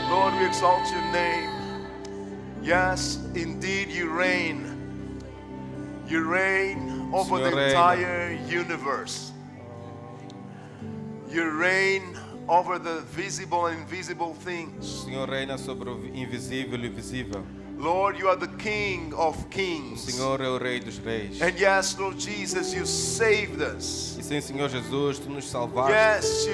Lord, we exalt your name. Yes, indeed you reign. You reign over Senhor the reina. entire universe. You reign over the visible and invisible O things. Senhor reina sobre o invisível e o visível. Lord, you are the King of O kings. Senhor é o Rei dos Reis. And yes, Lord Jesus, you saved us. E sim, Senhor Jesus, tu nos salvaste. Yes,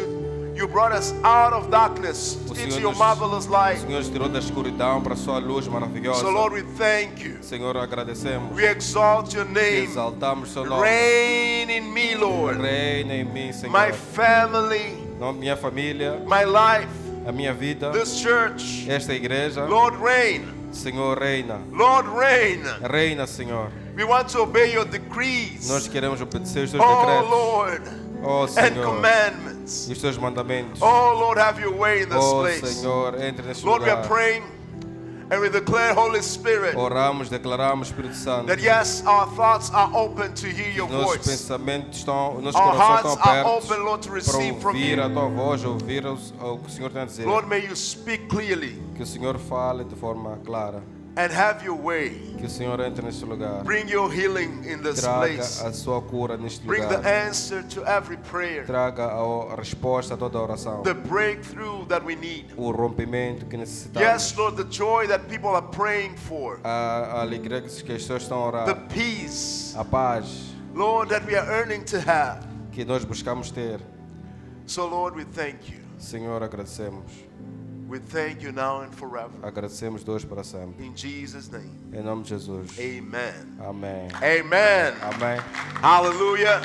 you brought us out of darkness O into Senhor your nos- marvelous O light. Senhor nos tirou da escuridão para a sua luz maravilhosa. So Lord, we thank you. Senhor, agradecemos. We exalt your Te name. exaltamos o seu nome. Reign in me, Lord. Reina em mim, Senhor. My family, Minha família, my life, a minha vida, this church. esta igreja. Lord, reign. Senhor, reina. Lord, reign. Reina, Senhor. We want to obey your decrees. Nós queremos obedecer os teus Oh, decretos. Lord, Oh, and Senhor. commandments. E os teus mandamentos. Oh, Lord, have your way in this Oh, place. Senhor, entre neste Lord, we are lugar. praying and we declare, Holy Spirit, Oramos, declaramos, Espírito Santo. that yes, our thoughts are open to hear your Nossos voice. pensamentos estão, nossos Our corações hearts estão are abertos open, Lord, to para receive from ouvir a you. tua voz, ouvir o que o Senhor tem a dizer. Lord, may you speak clearly Que o Senhor fale de forma clara. and have your way. Que o Senhor entre neste lugar. Bring your healing in this Traga place. a sua cura neste Bring the lugar. answer to every prayer. Traga a resposta a toda a oração. The breakthrough that we need. O rompimento que necessitamos. Yes, Lord, the joy that people are praying for. A alegria que as pessoas estão a orar. The peace, A paz Lord, that we are earning to have. que nós buscamos ter. So, Lord, we thank you. Senhor, agradecemos. We thank you now and forever. Agradecemos Deus para sempre. In Jesus' name, Em nome de Jesus. amen. Amém. Amen. Amém. Hallelujah.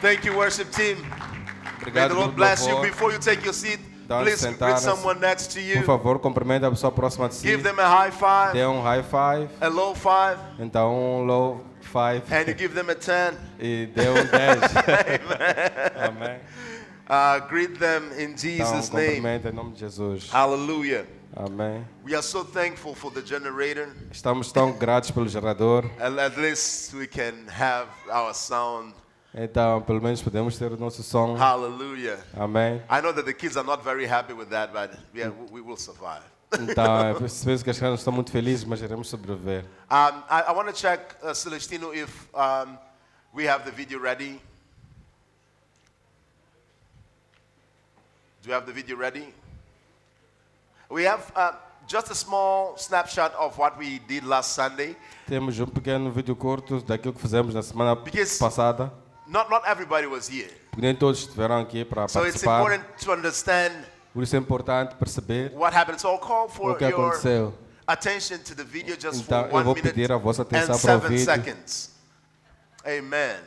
Thank you, worship team. May Obrigado the pelo Lord bless you. louvor. Before you take your seat, Dá-nos please sentar, greet someone next to Por you. favor, cumprimente a pessoa próxima de si. Give them a high five, Dê um high five. a low five, Então um low five. and you give them a 10. E dê um 10. Amém. Greet them in Então Jesus' name. cumprimente em nome de Jesus. Hallelujah. Amém. We are so thankful for the generator. Estamos tão gratos pelo gerador. At least we can have our sound. Então, pelo menos podemos ter o nosso som. Hallelujah. Amém. I know that the kids are not very happy with that, but yeah, we will survive. Então, eu penso que as crianças estão muito felizes, mas iremos sobreviver. I want to check, Celestino, if we have the video ready. Do you have the video ready? We have just a small snapshot of what we did last Sunday. Temos um pequeno vídeo curto daquilo que fizemos na semana Because- passada. Not everybody was here. Porque nem todos estiveram aqui para So it's participar. important to understand Por isso é importante perceber what happened. So I'll call o for que your aconteceu. attention to the video just Então, for eu 1 vou minute pedir a vossa and atenção para o 7 vídeo seconds. Amen.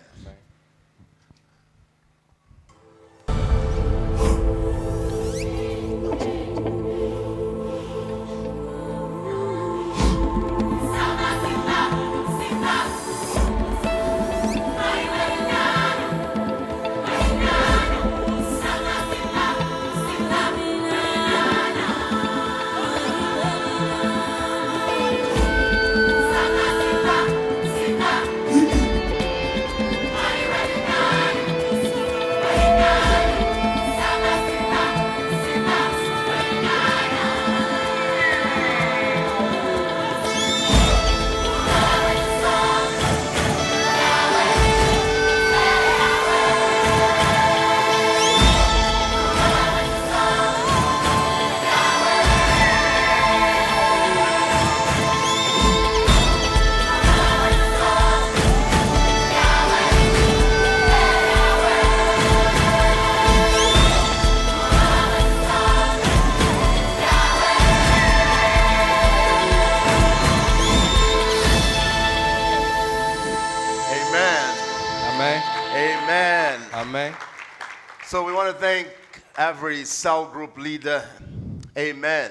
Amen. Amém? Amen. Amém? So we want to thank every cell group leader. Amen.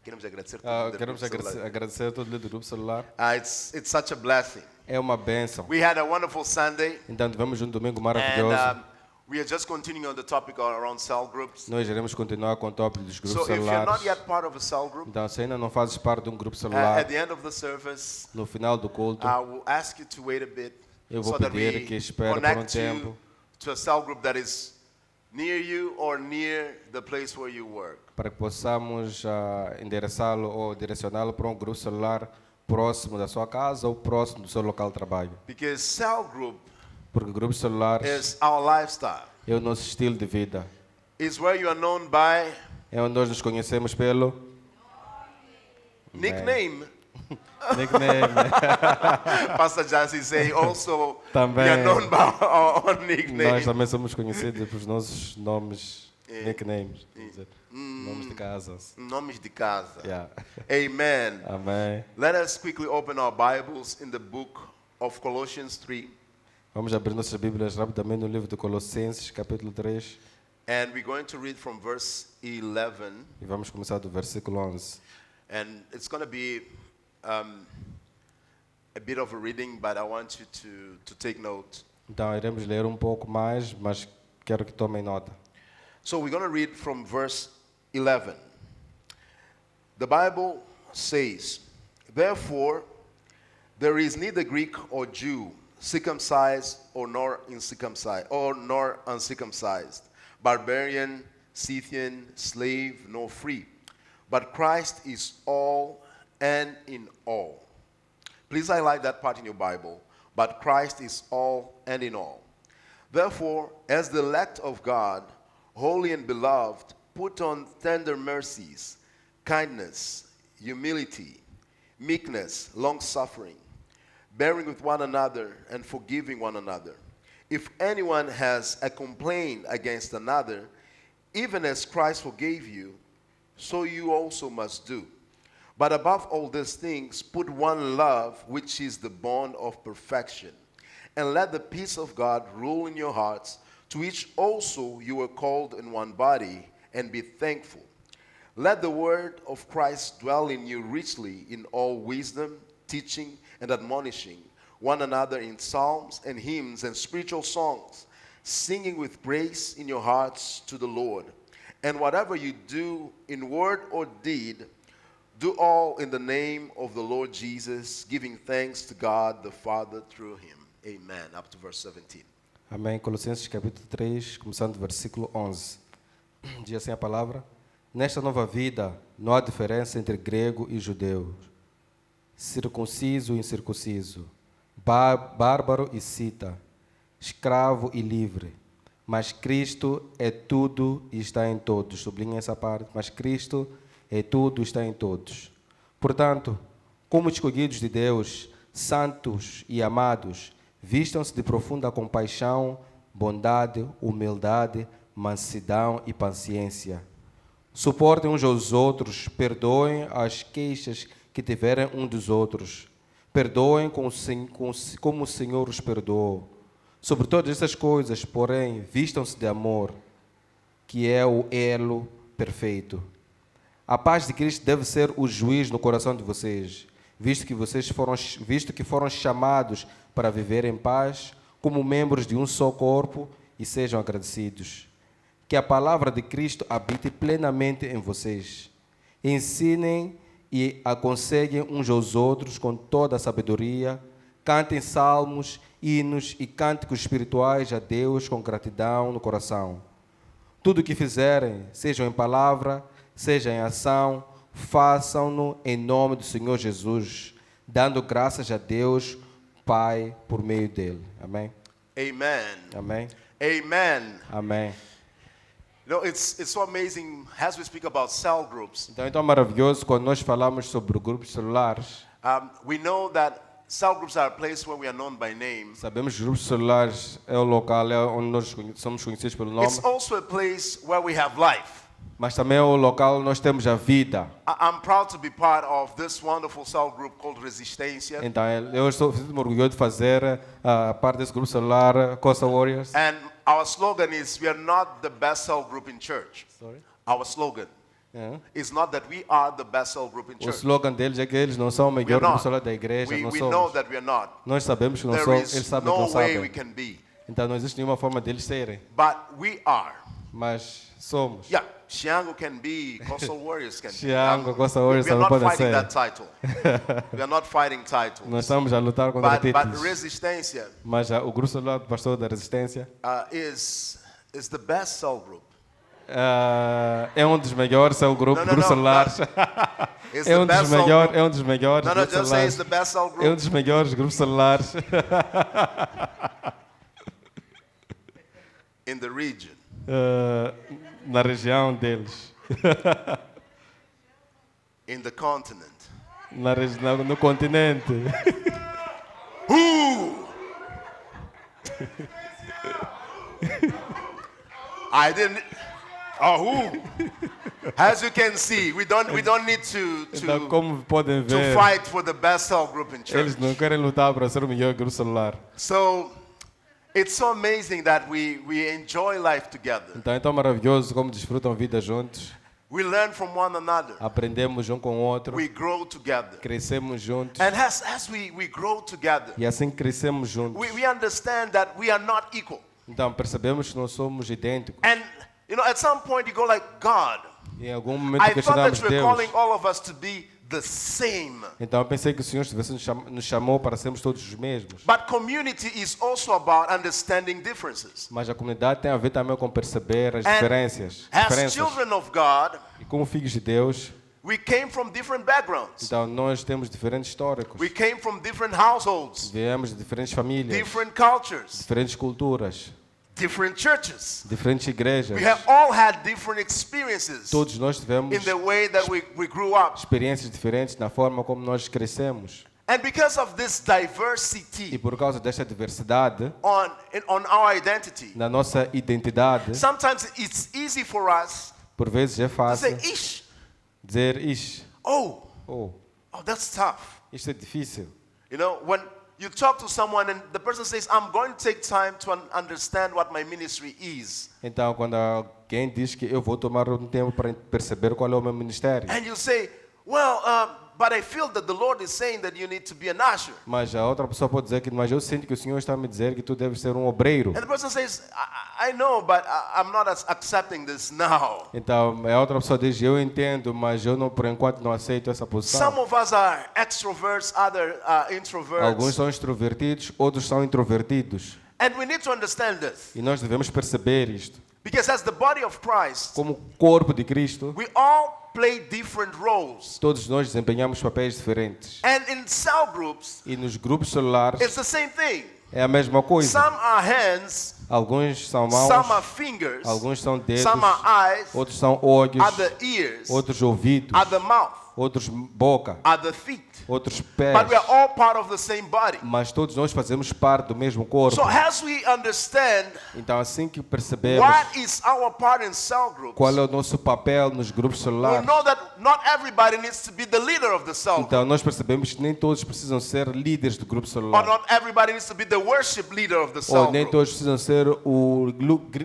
Queremos agradecer todo mundo do Queremos grupo celular. agradecer a todo líder do grupo celular. It's such a blessing. É uma bênção. We had a wonderful Sunday, Então tivemos um domingo and maravilhoso. we are just continuing on the topic around cell groups. Nós iremos continuar com o tópico dos grupos So if you're not celulares. yet part of a cell group, Então, se ainda não fazes parte de um grupo at celular, the end of the service, no final do culto, I will ask you to wait a bit eu vou so that pedir we que espere por um connect you tempo to a cell group that is near you or near the place where you work. para que possamos endereçá-lo ou direcioná-lo para um grupo celular próximo da sua casa ou próximo do seu local de trabalho. Because cell group Porque grupos celulares is our lifestyle. é o nosso estilo de vida. It's where you are known by É onde nós nos conhecemos pelo nickname. nickname. Pastor Jassy say also we Também. are known by our own Nós nickname. também somos conhecidos pelos nossos nomes, nicknames, quer dizer, nomes de casas. Nomes de casa. Yeah. Amen. Amém. Let us quickly open our Bibles in the book of Colossians 3, Vamos abrir nossas Bíblias rapidamente no livro de Colossenses, capítulo 3, and we're going to read from verse 11, e vamos começar do versículo 11. and it's going to be a bit of a reading, but I want you to take note. Então, iremos ler um pouco mais, mas quero que tomem nota. So we're going to read from verse 11. The Bible says, "Therefore, there is neither Greek or Jew, circumcised or nor uncircumcised, barbarian, Scythian, slave, nor free, but Christ is all and in all." Please highlight that part in your Bible. But Christ is all and in all. Therefore, as the elect of God, holy and beloved, put on tender mercies, kindness, humility, meekness, long-suffering, bearing with one another and forgiving one another. If anyone has a complaint against another, even as Christ forgave you, so you also must do. But above all these things, put one love, which is the bond of perfection. And let the peace of God rule in your hearts, to which also you were called in one body, and be thankful. Let the word of Christ dwell in you richly in all wisdom, teaching and admonishing one another in psalms and hymns and spiritual songs, singing with praise in your hearts to the Lord. And whatever you do in word or deed, do all in the name of the Lord Jesus, giving thanks to God the Father through him. Amen. Up to verse 17. Amém. Colossenses capítulo 3, começando do versículo 11. Diz assim a palavra: Nesta nova vida não há diferença entre grego e judeu, circunciso e incircunciso, bárbaro e cita, escravo e livre. Mas Cristo é tudo e está em todos. Sublinha essa parte. Mas Cristo é tudo e está em todos. Portanto, como escolhidos de Deus, santos e amados, vistam-se de profunda compaixão, bondade, humildade, mansidão e paciência. Suportem uns aos outros, perdoem as queixas que tiverem um dos outros. Perdoem como o Senhor os perdoou. Sobre todas essas coisas, porém, vistam-se de amor, que é o elo perfeito. A paz de Cristo deve ser o juiz no coração de vocês, visto que foram chamados para viver em paz, como membros de um só corpo, e sejam agradecidos. Que a palavra de Cristo habite plenamente em vocês. Ensinem e aconselhem uns aos outros com toda a sabedoria. Cantem salmos, hinos e cânticos espirituais a Deus com gratidão no coração. Tudo o que fizerem, seja em palavra, seja em ação, façam-no em nome do Senhor Jesus, dando graças a Deus, Pai, por meio dele. Amém? Amen. Amém? Amen. Amém. You know, it's so amazing as we speak about cell groups. Então é tão maravilhoso quando nós falamos sobre grupos celulares. We know that cell groups are a place where we are known by name. Sabemos que os grupos celulares é o local onde nós somos conhecidos pelo nome, It's also a place where we have life. mas também é o local onde nós temos a vida. I'm proud to be part of this wonderful cell group called Resistência. Então eu estou muito orgulhoso de fazer parte desse grupo celular, Costa Warriors. And our slogan is, we are not the best cell group in church. Sorry? Our slogan É. is not that we are the best cell group in O church. slogan deles é que eles não são o We are melhor grupo not. celular da igreja, não We know somos. that we are not. Nós sabemos que não There são, eles is sabem que não no way we sabem. can be. Então não existe nenhuma forma deles serem, But we are. mas somos. Yeah, Xiango can be, Coastal Warriors can be. Xiango, Coastal Warriors we are também not podem fighting ser. that title. We are not fighting titles. Nós estamos a lutar contra But títulos. Resistência Mas o grupo celular do pastor da Resistência is the best cell group. é um dos melhores, é o grupo, No, no, grupos no, celulares. It's É the um dos best cell melhores, group. é um dos melhores No, grupos just say it's celulares. the best cell É um group. dos melhores grupos celulares In the region. na região deles, In the continent. no continente. I didn't. Oh, who? As you can see, we don't need Então, como podem to ver, fight for the best cell group in church. eles não querem lutar para ser o melhor grupo celular. So it's so amazing that we enjoy life together. Então é tão maravilhoso como desfrutam a vida juntos. We learn from one another. Aprendemos um com o outro, We grow together. crescemos juntos. And as we grow together, E assim que crescemos juntos, we understand that we are not equal. então percebemos que não somos idênticos. And you know, at some point you go like, God, E em algum momento I thought questionamos that you were Deus. calling all of us to be the same. Então eu pensei que o Senhor estivesse nos chamou para sermos todos os mesmos. But community is also about understanding differences. Mas a comunidade tem a ver também com perceber as And diferenças. as children of God, E como filhos de Deus, we came from different backgrounds. então nós temos diferentes históricos. We came from different households, Viemos de diferentes famílias, different cultures, diferentes culturas, different churches. diferentes igrejas. We have all had different experiences Todos nós tivemos in the way that we grew up. experiências diferentes na forma como nós crescemos. And because of this E diversity por causa desta diversidade on our identity, na nossa identidade, sometimes it's easy for us por vezes é to say, fácil ish, dizer isto. oh, Oh, that's tough. isto é difícil. You know, when you talk to someone and the person says, I'm going to take time to understand what my ministry is. Então, quando alguém diz que eu vou tomar um tempo para perceber qual é o meu ministério, And you say, well, but I feel that the Lord is saying that you need to be an usher. mas a outra pessoa pode dizer que, mas eu sinto que o Senhor está a me dizer que tu deves ser um obreiro. And the person says, I know, but I'm not accepting this now. Então, a outra pessoa diz, eu entendo, mas eu não, por enquanto não aceito essa Some posição. of us are extroverts, other introverts. Alguns são extrovertidos, outros são introvertidos. And we need to understand this. E nós devemos perceber isto. Because as the body of Christ, Como corpo de Cristo, we all play different roles. todos nós desempenhamos papéis diferentes. And in cell groups, E nos grupos celulares it's the same thing. é a mesma coisa. Some are hands, Alguns são mãos, some are fingers, alguns são dedos, some are eyes, outros são olhos, other ears, outros ouvidos, other mouth, outros boca, other feet. outros pés. But we are all part of the same body. Mas todos nós fazemos parte do mesmo corpo. So as we understand Então, assim que percebemos what is our part in cell groups, qual é o nosso papel nos grupos we'll celulares, know that not everybody needs to be the leader of the cell group. então nós percebemos que nem todos precisam ser líderes do grupo Or celular. not everybody needs to be the worship leader of the Ou cell nem group. todos precisam ser o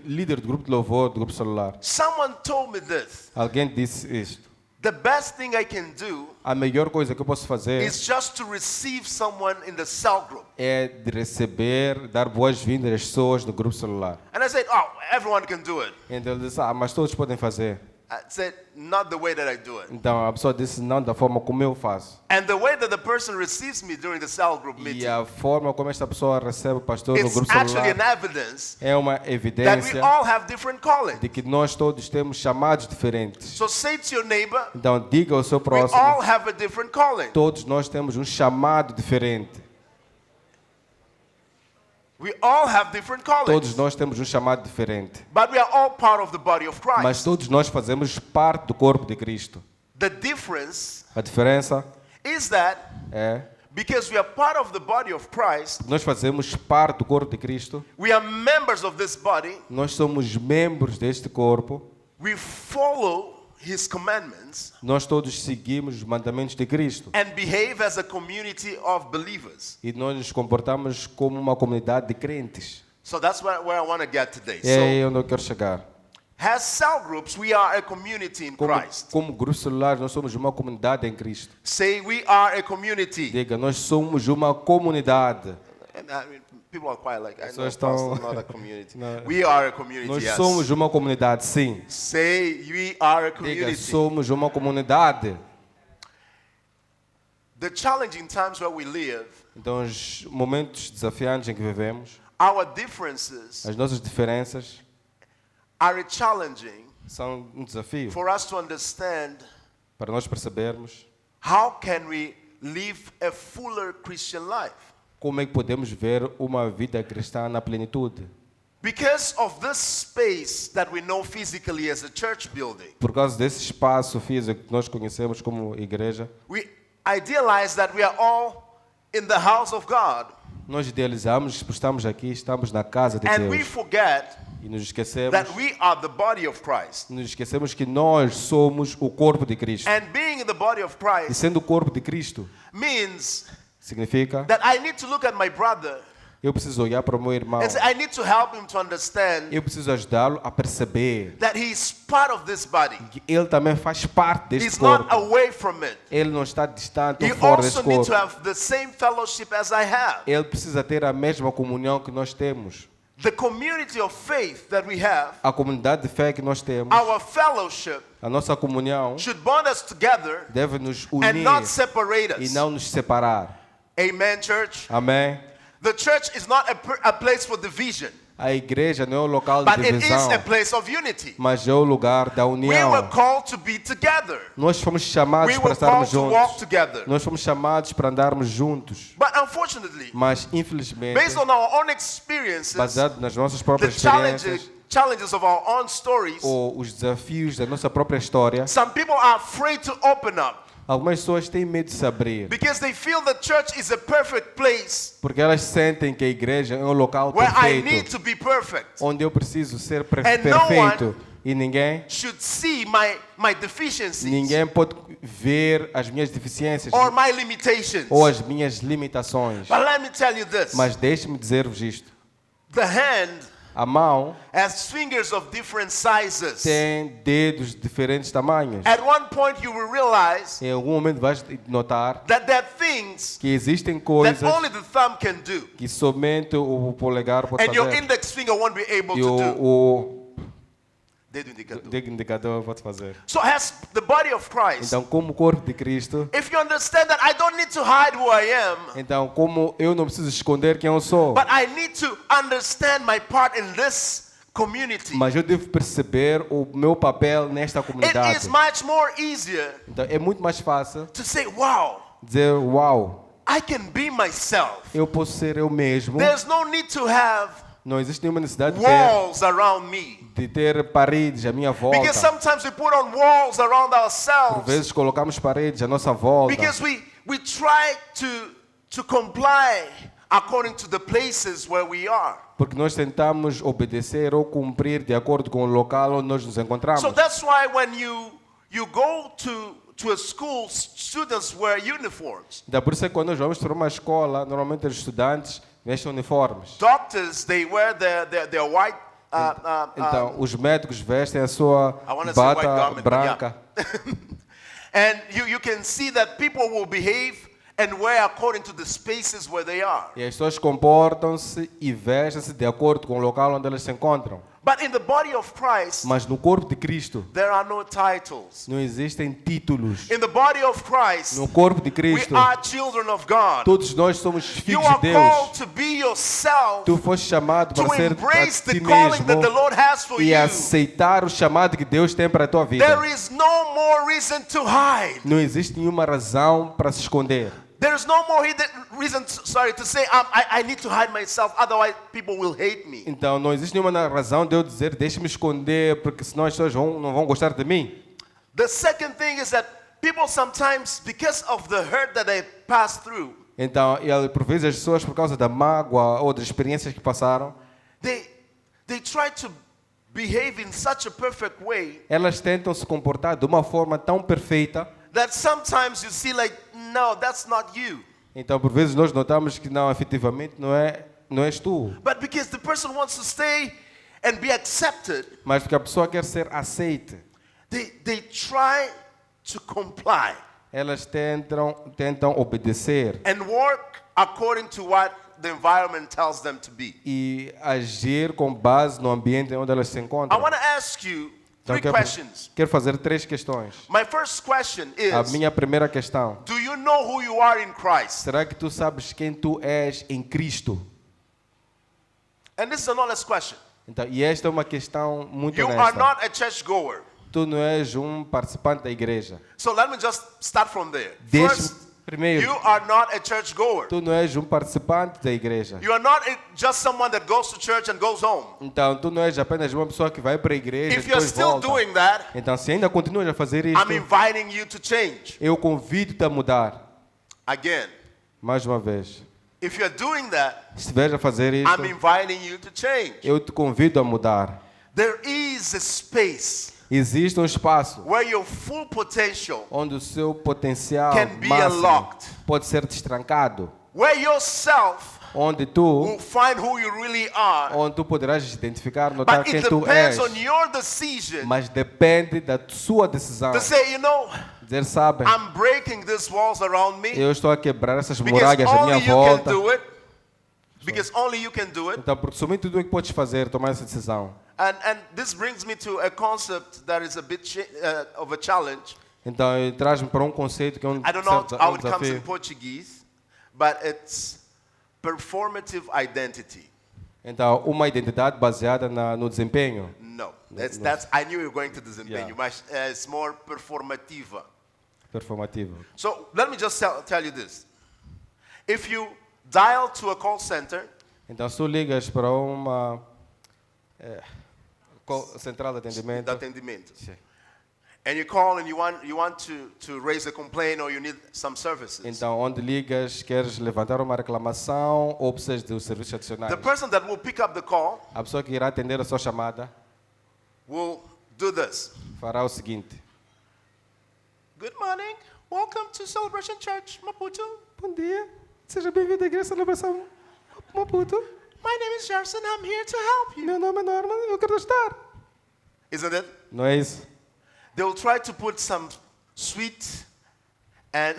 líder do grupo de louvor do grupo celular. Someone told me this. Alguém disse isto. The best thing I can do A melhor coisa que eu posso fazer is just to receive someone in the cell group. é de receber, dar boas-vindas às pessoas do grupo celular. And I said, oh, everyone can do it. Então ele disse, mas todos podem fazer. I said, not the way that I do it. Então a pessoa disse, não da forma como eu faço. And the way that the person receives me during the cell group E meeting, a forma como esta pessoa recebe o pastor no it's grupo actually celular an evidence é uma that we evidência all have different callings. de que nós todos temos chamados diferentes. So say to your neighbor, Então diga ao seu we próximo, all have a different calling. todos nós temos um chamado diferente. We all have different Todos callings. nós temos um chamado diferente. But we are all part of the body of Mas Christ. todos nós fazemos parte do corpo de Cristo. The difference A diferença is that é because we are part of the body of Christ, que nós fazemos parte do corpo de Cristo. we are members of this body, Nós somos membros deste corpo. we follow His commandments Nós todos seguimos os mandamentos de Cristo. and behave as a community of believers. E nós nos comportamos como uma comunidade de crentes. So that's where I want to get today. É So, aí onde eu quero chegar. as cell groups, we are a community in Christ. Como grupo celular, nós somos uma comunidade em Cristo. Say, we are a community. Diga, nós somos uma comunidade. And I mean, people are quiet, like, I know, Pessoas estão- Pastor, not a community. Não. We are a community, Nós yes. somos uma comunidade, sim. Say, we are a Diga, community. somos uma comunidade. The challenging times where we live, Então, os momentos desafiantes em que vivemos, our differences as nossas diferenças, are challenging são um desafio for us to understand para nós percebermos how can we live a fuller Christian life. como é que podemos ver uma vida cristã na plenitude. Because of this space that we know physically as a church building, Por causa desse espaço físico que nós conhecemos como igreja, we idealize that we are all in the house of God, nós idealizamos que estamos aqui, estamos na casa de and we Deus. forget E nos esquecemos, that we are the body of Christ. que nós somos o corpo de Cristo. And being in the body of E Christ sendo o corpo de Cristo, means significa that I need to look at my brother eu preciso olhar para o meu irmão. and say, I need to help him to understand Eu preciso ajudá-lo a perceber that he is part of this body. que ele também faz parte deste He's not corpo. away from it. Ele não está distante He ou fora deste also needs corpo. to have the same fellowship as I have. Ele precisa ter a mesma comunhão que nós temos. The community of faith that we have, A comunidade de fé que nós temos, our fellowship, a nossa comunhão, should bond us together deve nos and unir not separate e us. não nos separar. Amen, church? Amém? The church is not a place for division, A igreja não é o local de but it is divisão, a place of unity. mas é o lugar da We união. were called to be together. Nós fomos chamados We para were estarmos called to walk juntos. together. Nós fomos chamados para andarmos juntos. But unfortunately, Mas, infelizmente, based on our own experiences, baseado nas nossas the próprias experiências challenges of our own stories, ou os desafios da nossa própria história, some people are afraid to open up algumas pessoas têm medo de se abrir. because they feel the church is a perfect place Porque elas sentem que a igreja é um local where I need perfeito, to be perfect. onde eu preciso ser And no perfeito. E ninguém Should see my deficiencies Ninguém pode ver as minhas deficiências or my limitations. ou as minhas limitações. But let me tell you this. Mas deixe-me dizer-vos isto. The hand A mão has fingers of different sizes. tem dedos de diferentes tamanhos. At one point you will realize Em algum momento vais notar that there are things que existem that coisas only the thumb can do. que somente o polegar pode And your fazer. index finger won't be able E to do. o Dedo indicador. dedo indicador pode fazer. So as the body of Christ, Então, como corpo de Cristo, if you understand that I don't need to hide who I am, então como eu não preciso esconder quem eu sou, but I need to understand my part in this community, mas eu devo perceber o meu papel nesta it comunidade. is much more easier Então, é muito mais fácil to say, wow, dizer, uau, I can be myself. eu posso ser eu mesmo. There's no need to have Não existe nenhuma necessidade walls around me. de ter paredes à minha volta. Because sometimes we put on walls around Por ourselves vezes colocamos paredes à nossa volta. because we try to comply according to the places where we are. Porque nós tentamos obedecer ou cumprir de acordo com o local onde nós nos encontramos. So that's why when you go to a school, students wear uniforms. Então, por isso é que quando nós vamos para uma escola, normalmente os estudantes vestem uniformes. Doctors, they wear their white Então, os médicos vestem a sua I wanna say white bata garment, but branca. and you can see that people will behave and wear according to the spaces where they are. E as pessoas comportam-se e vestem-se de acordo com o local onde elas se encontram. But in the body of Christ, Mas no corpo de Cristo there are no titles. não existem títulos. In the body of Christ, No corpo de we Cristo, are children of God. todos nós somos You filhos de are Deus. called to be yourself, Tu foste chamado to para ser embrace a the ti calling that the mesmo Lord has for e you. aceitar o chamado que Deus tem para a tua vida. There is no more reason to hide. Não existe nenhuma razão para se esconder. There is no more reason, to say I need to hide myself, otherwise people will hate me. Então, não existe nenhuma razão de eu dizer deixe-me esconder, porque senão as pessoas não vão gostar de mim. The second thing is that people sometimes, because of the hurt that they pass through, Então, por vezes as pessoas, por causa da mágoa ou das experiências que passaram, they try to behave in such a perfect way elas tentam se comportar de uma forma tão perfeita. that sometimes you see like, no, that's not you. Então, por vezes nós notamos que não, efetivamente não és tu. But because the person wants to stay and be accepted, Mas porque a pessoa quer ser aceite, they try to comply elas tentam obedecer and work according to what the environment tells them to be. e agir com base no ambiente onde elas se I encontram. want to ask you Então, three questions. quero fazer 3 questões. My first question A is, minha primeira questão: do you know who you are in Christ? será que tu sabes quem tu és em Cristo? And this is an honest question. Então, e esta é uma questão muito You are honesta. not a church goer. Tu não és um participante da igreja. So let me just start from there. Deixa First, primeiro, you are not a church goer. tu não és um participante da igreja. You are not just someone that goes to church and goes home. Então, tu não és apenas uma pessoa que vai para a igreja e If you're depois still volta. doing that, Então, se ainda continuas a fazer I'm isto, inviting you to change. eu convido-te a mudar. Again, Mais uma vez. if you're doing that, Se estiveres a fazer isto, I'm inviting you to change. eu te convido a mudar. There is a space Existe um espaço where your full potential, onde o seu potencial can be máximo unlocked. pode ser destrancado. where yourself Onde tu, will find who you really are. onde tu poderás identificar, notar But quem it tu depends és. on your decision Mas depende da sua decisão. to say, you know, Dizer, sabe, I'm breaking these walls around me eu estou a quebrar essas because muralhas à minha only you can volta. do it. Because only you can do it. Então, porque somente tu é que podes fazer, tomar essa decisão. And this brings me to a concept that is a bit of a challenge. Então, traz-me para um conceito que é um I don't know how it comes in desafio. Portuguese, but it's performative identity. Então, uma identidade baseada no desempenho. No, that's I knew you were going to desempenho, Yeah. but it's more performativa. Performativo. So let me just tell you this. If you dial to a call center Então, se tu ligas para uma central de atendimento, de atendimento, sim. and you call and you want to raise a complaint or you need some services, Então, onde ligas, queres levantar uma reclamação ou precisas de serviços adicionais. the person that will pick up the call A pessoa que irá atender a sua chamada will do this. fará o seguinte: Good morning. Welcome to Celebration Church, Maputo. bom dia, seja bem-vindo à Igreja Celebração Maputo. My name is Gerson. I'm here to help you. Meu nome é Norman, eu quero ajudar. Isn't it? Não é isso? They will try to put some sweet and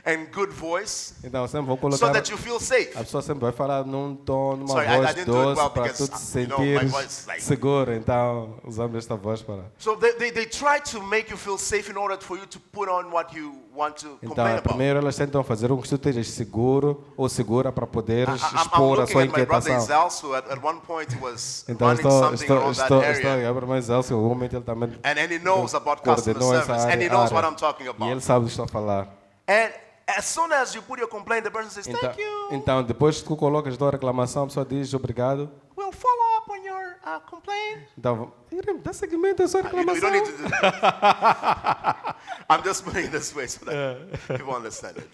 and good voice Então, sempre vou so colocar. that you feel safe. A pessoa sempre vai falar num tom, numa Sorry, I voz didn't do it doce well para because, tu te you know, my sentires voice is like- seguro. Então, usamos esta voz para. So they try to make you feel safe in order for you to put on what you want to Então, complain about. primeiro elas tentam fazer com que tu estejas seguro ou segura para poderes I'm expor a looking sua at my brother inquietação. Excelso who at one point was Então, running something around that estou area. a olhar para mais Elcio, em algum momento ele também And he knows about customer coordenou essa service. área. And he knows what I'm talking E about. ele sabe o que estou a falar. And as soon as you put your complaint, the person says, Então, thank you. então, depois que tu colocas a tua reclamação, a pessoa diz obrigado. we'll follow up on your complaint. Então, iremos dar seguimento à sua You reclamação. don't need to do that. I'm just putting it this way so that people understand it.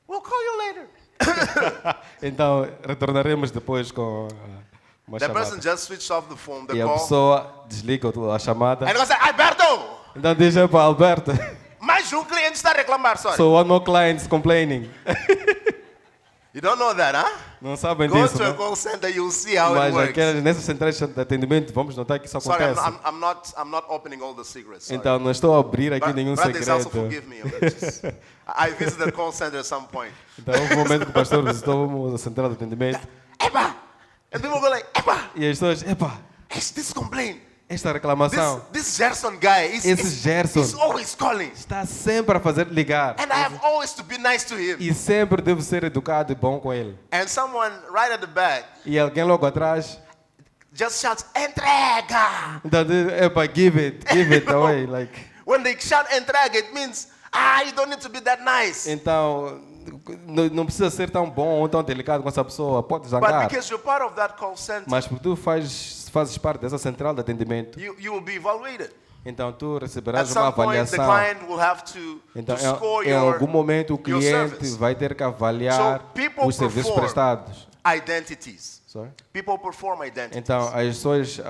We'll call you later. Então, retornaremos depois com uma The person chamada. just switched off the phone, the E a call, pessoa desliga a chamada. and goes, Alberto, Então diz para Alberto. mais um cliente está a reclamar, sorry. So one more client is complaining. You don't know that, huh? Não sabem Go disso, to a né? call center, you'll see how it Mas works. nessas centrais de atendimento, vamos notar que isso Sorry, acontece. I'm not opening all the secrets. Sorry. Então, não estou a abrir aqui nenhum Brothers, also segredo. forgive me. Okay? I visited a call center at some point. Então, houve um momento que o pastor visitou a central de atendimento Epa! And people go like, Epa! e as pessoas, epa, It's this complaint. esta reclamação, This Gerson guy, esse Gerson he's always calling. está sempre a fazer ligar. And I have always to be nice to him. E sempre devo ser educado e bom com ele. And someone right at the back E alguém logo atrás, just shouts, entrega! então diz, epa, give it away. Like, When they shout entrega, it means, you don't need to be that nice. então, não precisa ser tão bom ou tão delicado com essa pessoa. Pode But zangar. because you're part of that call center, Mas porque tu fazes parte dessa central de atendimento, you will be evaluated. então tu At receberás uma some point, the avaliação. client will have to Então, score em algum your momento, o your cliente service. vai ter que avaliar So, people os serviços perform. prestados. Identities. Sorry? People perform identities. Então, as pessoas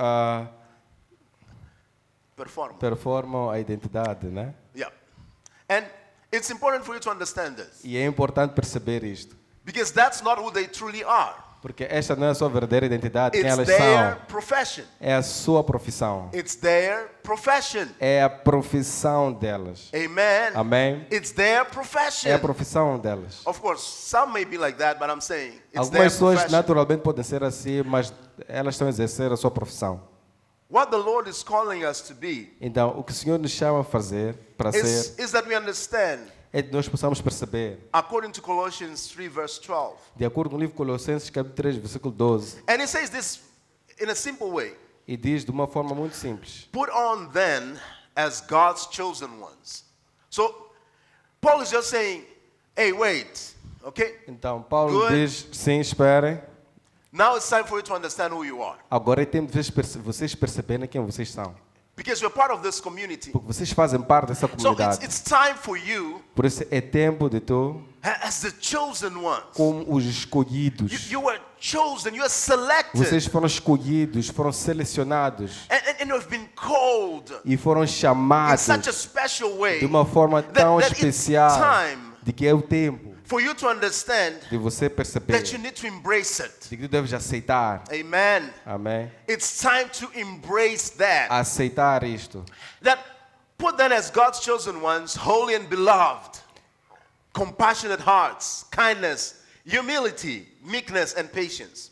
Perform. performam a identidade, né? Yeah. And it's important for you to understand this. E é importante perceber isto. Because that's not who they truly are. Porque esta não é a sua verdadeira identidade, quem It's elas their são. profession. É a sua profissão. It's their profession. É a profissão delas. Amen. Amém? It's their É a profession. profissão delas. Of course, some may be like that, but I'm saying it's their Algumas pessoas profession. naturalmente podem ser assim, mas elas estão a exercer a sua profissão. What the Lord is calling us to be Então, o que o Senhor nos chama a fazer, para ser, is that we understand, é que nós possamos perceber, according to Colossians 3, verse 12. de acordo com o livro de Colossenses, capítulo 3, versículo 12, And it says this in a simple way. e diz de uma forma muito simples. Put on then as God's chosen ones. So Paul is just saying, hey, wait, okay? Então, Paulo Good. diz, sim, esperem, Now it's time for you to understand who you are. agora é tempo de vocês perceberem quem vocês são. Because you're part of this community. Porque vocês fazem parte dessa So comunidade. it's time for you, Por isso é tempo de tu, as the chosen ones. como os escolhidos. You were chosen, you are selected. Vocês foram escolhidos, foram selecionados And you have been called e foram in chamados such a special way de uma forma tão that it's especial time de que é o tempo for you to understand de você perceber that you need to embrace it. de que tu deves aceitar. Amen. Amém? It's time to embrace that. Aceitar isto. That put then as God's chosen ones, holy and beloved, compassionate hearts, kindness, humility, meekness, and patience.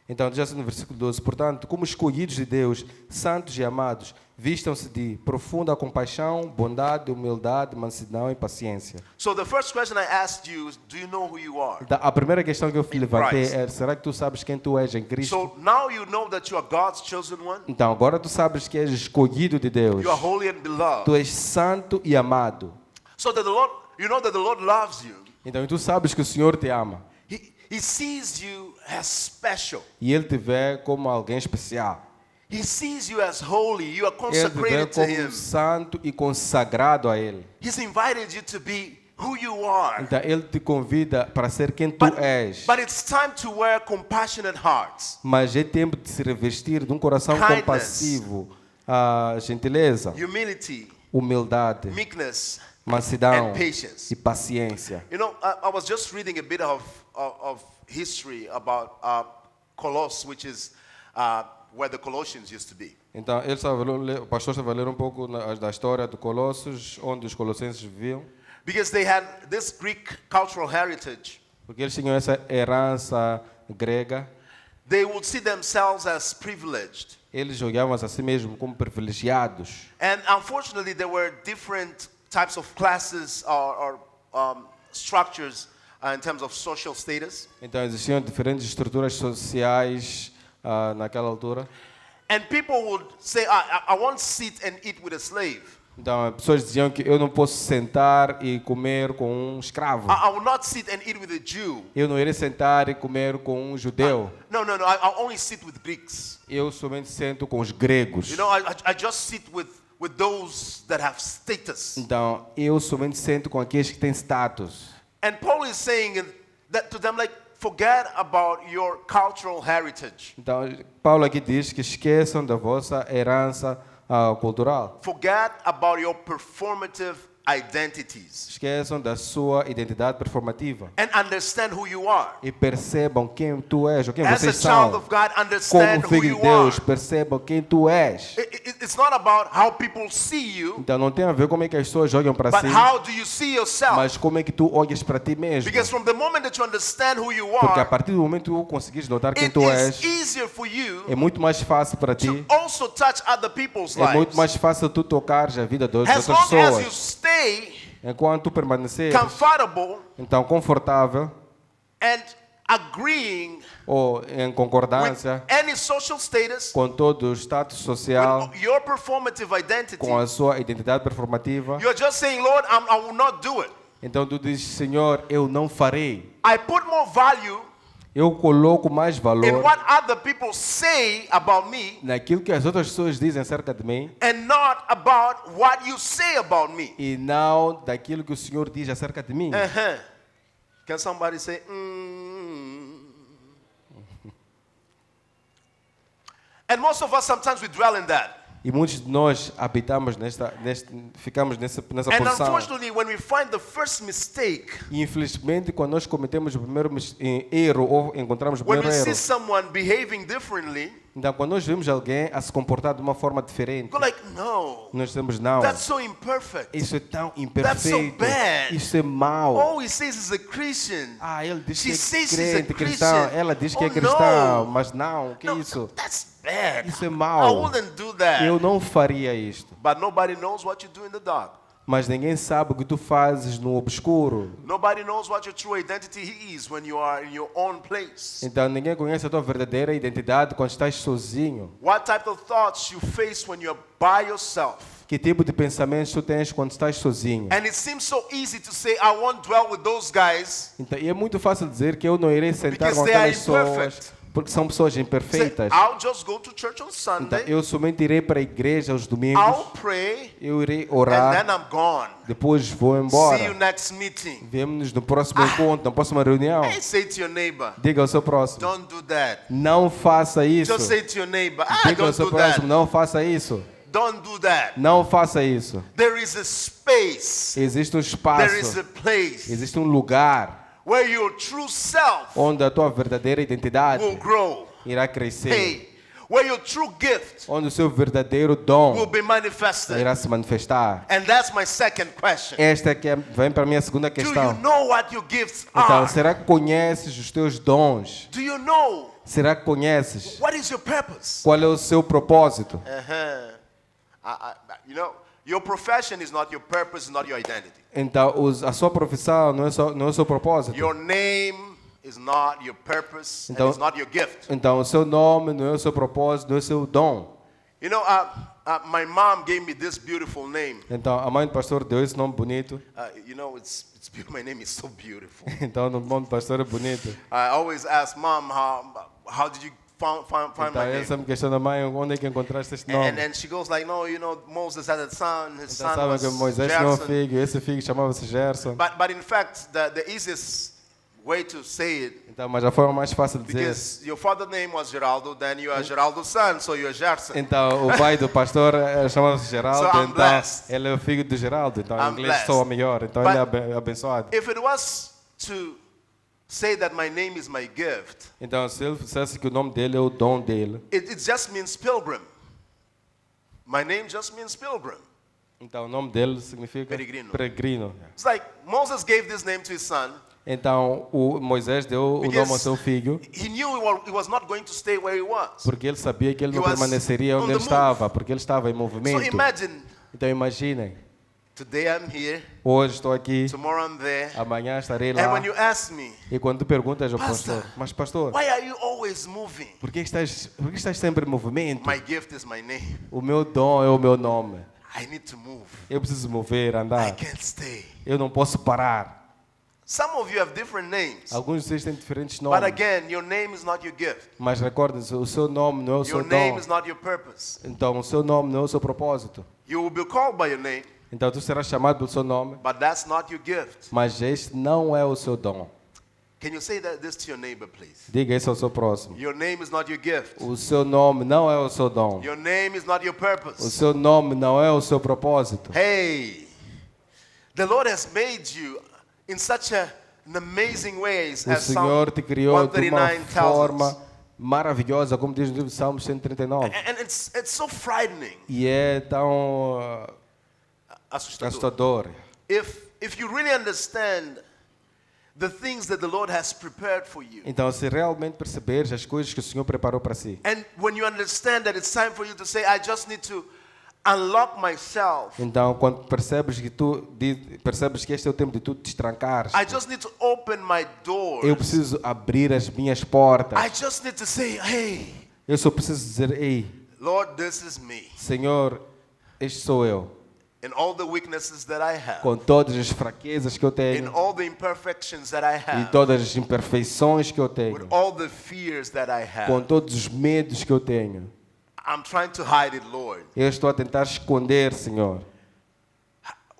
Então, já no versículo 12, portanto, como escolhidos de Deus, santos e amados, vistam-se de profunda compaixão, bondade, humildade, mansidão e paciência. So the first question I asked you is, do you know who you are? Então, a primeira questão que eu levantei Christ. é, será que tu sabes quem tu és em Cristo? So now you know that you are God's chosen one. Então, agora tu sabes que és escolhido de Deus. You are holy and beloved. Tu és santo e amado. So that the Lord, you know that the Lord loves you. Então, tu sabes que o Senhor te ama. He sees you as special. E Ele te vê como alguém especial. He sees you as holy. You are Ele te vê consecrated to Him. como santo e consagrado a Ele. He's invited you to be who you are. Então, Ele te convida para ser quem tu és. But it's time to wear compassionate hearts, Mas é tempo de se revestir de um coração Kindness. compassivo, a gentileza, humility, humildade, meekness, mansidão and patience. e paciência. You know, I was just reading a bit of history about Colossus, which is where the Colossians used to be. Então, o pastor estava a ler um pouco da história de Colossos, onde os colossenses viviam, Because they had this Greek cultural heritage. porque eles tinham essa herança grega. They would see themselves as privileged. Eles olhavam-se a si mesmos como privilegiados. And unfortunately, there were different types of classes or structures in terms of social status. Então, existiam diferentes estruturas sociais naquela altura. And people would say, I won't sit and eat with a slave. Então, as pessoas diziam que eu não posso sentar e comer com um escravo. I will not sit and eat with a Jew. Eu não irei sentar e comer com um judeu. No. I'll only sit with Greeks. Eu somente sento com os gregos. You know, I just sit with those that have status. Então, eu somente sento com aqueles que têm status. And Paul is saying that to them, like, forget about your cultural heritage. Então, Paulo aqui diz que esqueçam da vossa herança cultural. Forget about your performative identities. Esqueçam da sua identidade performativa. And understand who you are. E percebam quem tu és, ou quem As a vocês child são. of God, understand Como who filho you de Deus, are. percebam quem tu és. It's not about how people see you, Então não tem a ver como é que as pessoas olham para but si, how do you see yourself? mas como é que tu olhas para ti mesmo. Because from the moment that you understand who you Porque a are, partir do momento que tu conseguires notar quem it tu is és, easier for you é muito mais fácil para ti, to also touch other people's é muito lives. mais fácil tu tocares a vida das As outras long as you pessoas. stay Enquanto tu permaneceres, comfortable então confortável, and agreeing ou em with concordância any social status, com todo o status social, with your performative identity, com a sua identidade performativa, you're just saying, Lord, I will not do it. então tu dizes, Senhor, eu não farei. I put more value Eu coloco mais in valor what other people say about me naquilo que as outras pessoas dizem acerca de mim and not about what you say about me. e não daquilo que o Senhor diz acerca de mim. Uh-huh. Can somebody say, And most of us, sometimes we dwell in that. E muitos de nós habitamos ficamos nessa And posição. unfortunately, when we find the first mistake, E infelizmente, quando nós cometemos o primeiro erro ou encontramos o when primeiro we see erro, someone behaving differently, então quando nós vemos alguém a se comportar de uma forma diferente, go like, no, nós dizemos não, that's so imperfect. isso é tão That's so imperfeito, bad. isso é mau. Oh, he says he's a Christian. Ele diz She que says é he's a crente, cristão, Christian. ela diz que Oh, é cristão, no. mas não, o que é No, isso? that's bad. Isso é I mau. wouldn't do that. Eu não faria isto. But nobody knows what you do in the dark. Mas ninguém sabe o que tu fazes no obscuro. Nobody knows what your true identity is when you are in your own place. Então ninguém conhece a tua verdadeira identidade quando estás sozinho. What type of thoughts you face when you're by yourself. Que tipo de pensamentos tu tens quando estás sozinho? And it seems so easy to say, I won't dwell with those guys. Então, e é muito fácil dizer que eu não irei sentar Because com they are aquelas pessoas imperfect. porque são pessoas Say, imperfeitas. I'll just go to church on Então, Sunday. eu somente irei para a igreja aos domingos, I'll pray. eu irei And orar, then I'm gone. depois vou See you embora. next meeting. Vemo-nos no próximo encontro, na próxima reunião. Hey, say to your neighbor, Diga ao seu próximo, don't do that. não faça isso. Just say to your neighbor, Diga ao don't seu do that. próximo, não faça isso. Don't do that. Não faça isso. There is a space. Existe um There is espaço, a place existe um lugar where your true self onde a tua verdadeira identidade will grow. irá crescer, Hey, where your true gift onde o seu verdadeiro will dom be manifested. irá se manifestar. And that's my second question. Esta que vem para a minha segunda Do you questão. know what your gifts Então, are? será que conheces os teus dons? Do you know Será que conheces what is your purpose? qual é o seu propósito? You know, your profession is not your purpose, is not your identity. Então, a sua profissão não é o seu propósito. Your name is not your purpose, and Então- it's not your gift. Então, o seu nome não é o seu propósito, não é o seu dom. You know, my mom gave me this beautiful name. Então, a mãe do pastor deu esse nome bonito. You know, it's my name is so beautiful. Então, o nome do pastor é bonito. I always ask mom, how did you find Então, my name? essa me questiona, mãe, onde é que encontraste este nome? And she goes like, no, you know, Moses had a son. His Então, son sabem was que Moisés tinha um Gerson. filho, esse filho chamava-se Gerson. But in fact, the easiest way to say it, Então, mas a forma mais fácil de dizer. because your father's name was Geraldo, then you are Geraldo's son, so you're Gerson. Então, o pai do pastor chamava-se Geraldo, So I'm então blessed. ele é o filho de Geraldo, então em I'm inglês blessed. soa melhor, então But- ele é abençoado. If it was to say that my name is my gift, Então, se ele dissesse que o nome dele é o dom dele, it just means pilgrim. My name just means pilgrim. então o nome dele significa Peregrino. peregrino. It's like Moses gave this name to his son Então, o Moisés deu o nome ao because seu filho, he knew he was not going to stay where he was. porque ele sabia que ele He não was permaneceria on onde the ele move. estava, porque ele estava em So movimento. imagine, Então, imaginem, today I'm here, hoje estou aqui, tomorrow I'm there, amanhã estarei and lá, when you ask me, e quando tu perguntas ao Pastor, pastor, mas pastor, why are you always moving? por que estás sempre em movimento? My gift is my name. O meu dom é o meu nome. I need to move. Eu preciso mover, I andar. can't stay. Eu não posso parar. Some of you have different names. Alguns de vocês têm diferentes But nomes. again, your name is not your gift. Mas recordem-se, o seu nome não é o seu Your name dom. is not your purpose. Então, o seu nome não é o seu propósito. You will be called by your name, Então, tu serás chamado pelo seu nome, but that's not your gift. mas este não é o seu dom. Can you say this to your neighbor, please? Diga isso ao seu próximo. Your name is not your gift. O seu nome não é o seu dom. Your name is not your O purpose. seu nome não é o seu propósito. Hey, the Lord has made you in such an amazing ways O as Psalm Senhor te criou de uma 139 tells us. forma maravilhosa, como diz no livro de Salmos 139. And it's so frightening. E é tão Assustador. assustador. If you really understand the things that the Lord has prepared for you, Então, se realmente perceberes as coisas que o Senhor preparou para si, and when you understand that it's time for you to say, I just need to unlock myself, então quando percebes que este é o tempo de tu te destrancares, I just need to open my doors, eu preciso abrir as minhas portas. I just need to say, hey, Eu só preciso dizer, ei, Lord, this is me. Senhor, este sou eu. In all the weaknesses that I have, Com todas as fraquezas que eu in tenho, all the imperfections that I e have, todas as imperfeições que eu with tenho, all the fears that I com have, todos os medos que eu tenho, I'm trying to hide it, Lord. eu estou a tentar esconder, Senhor.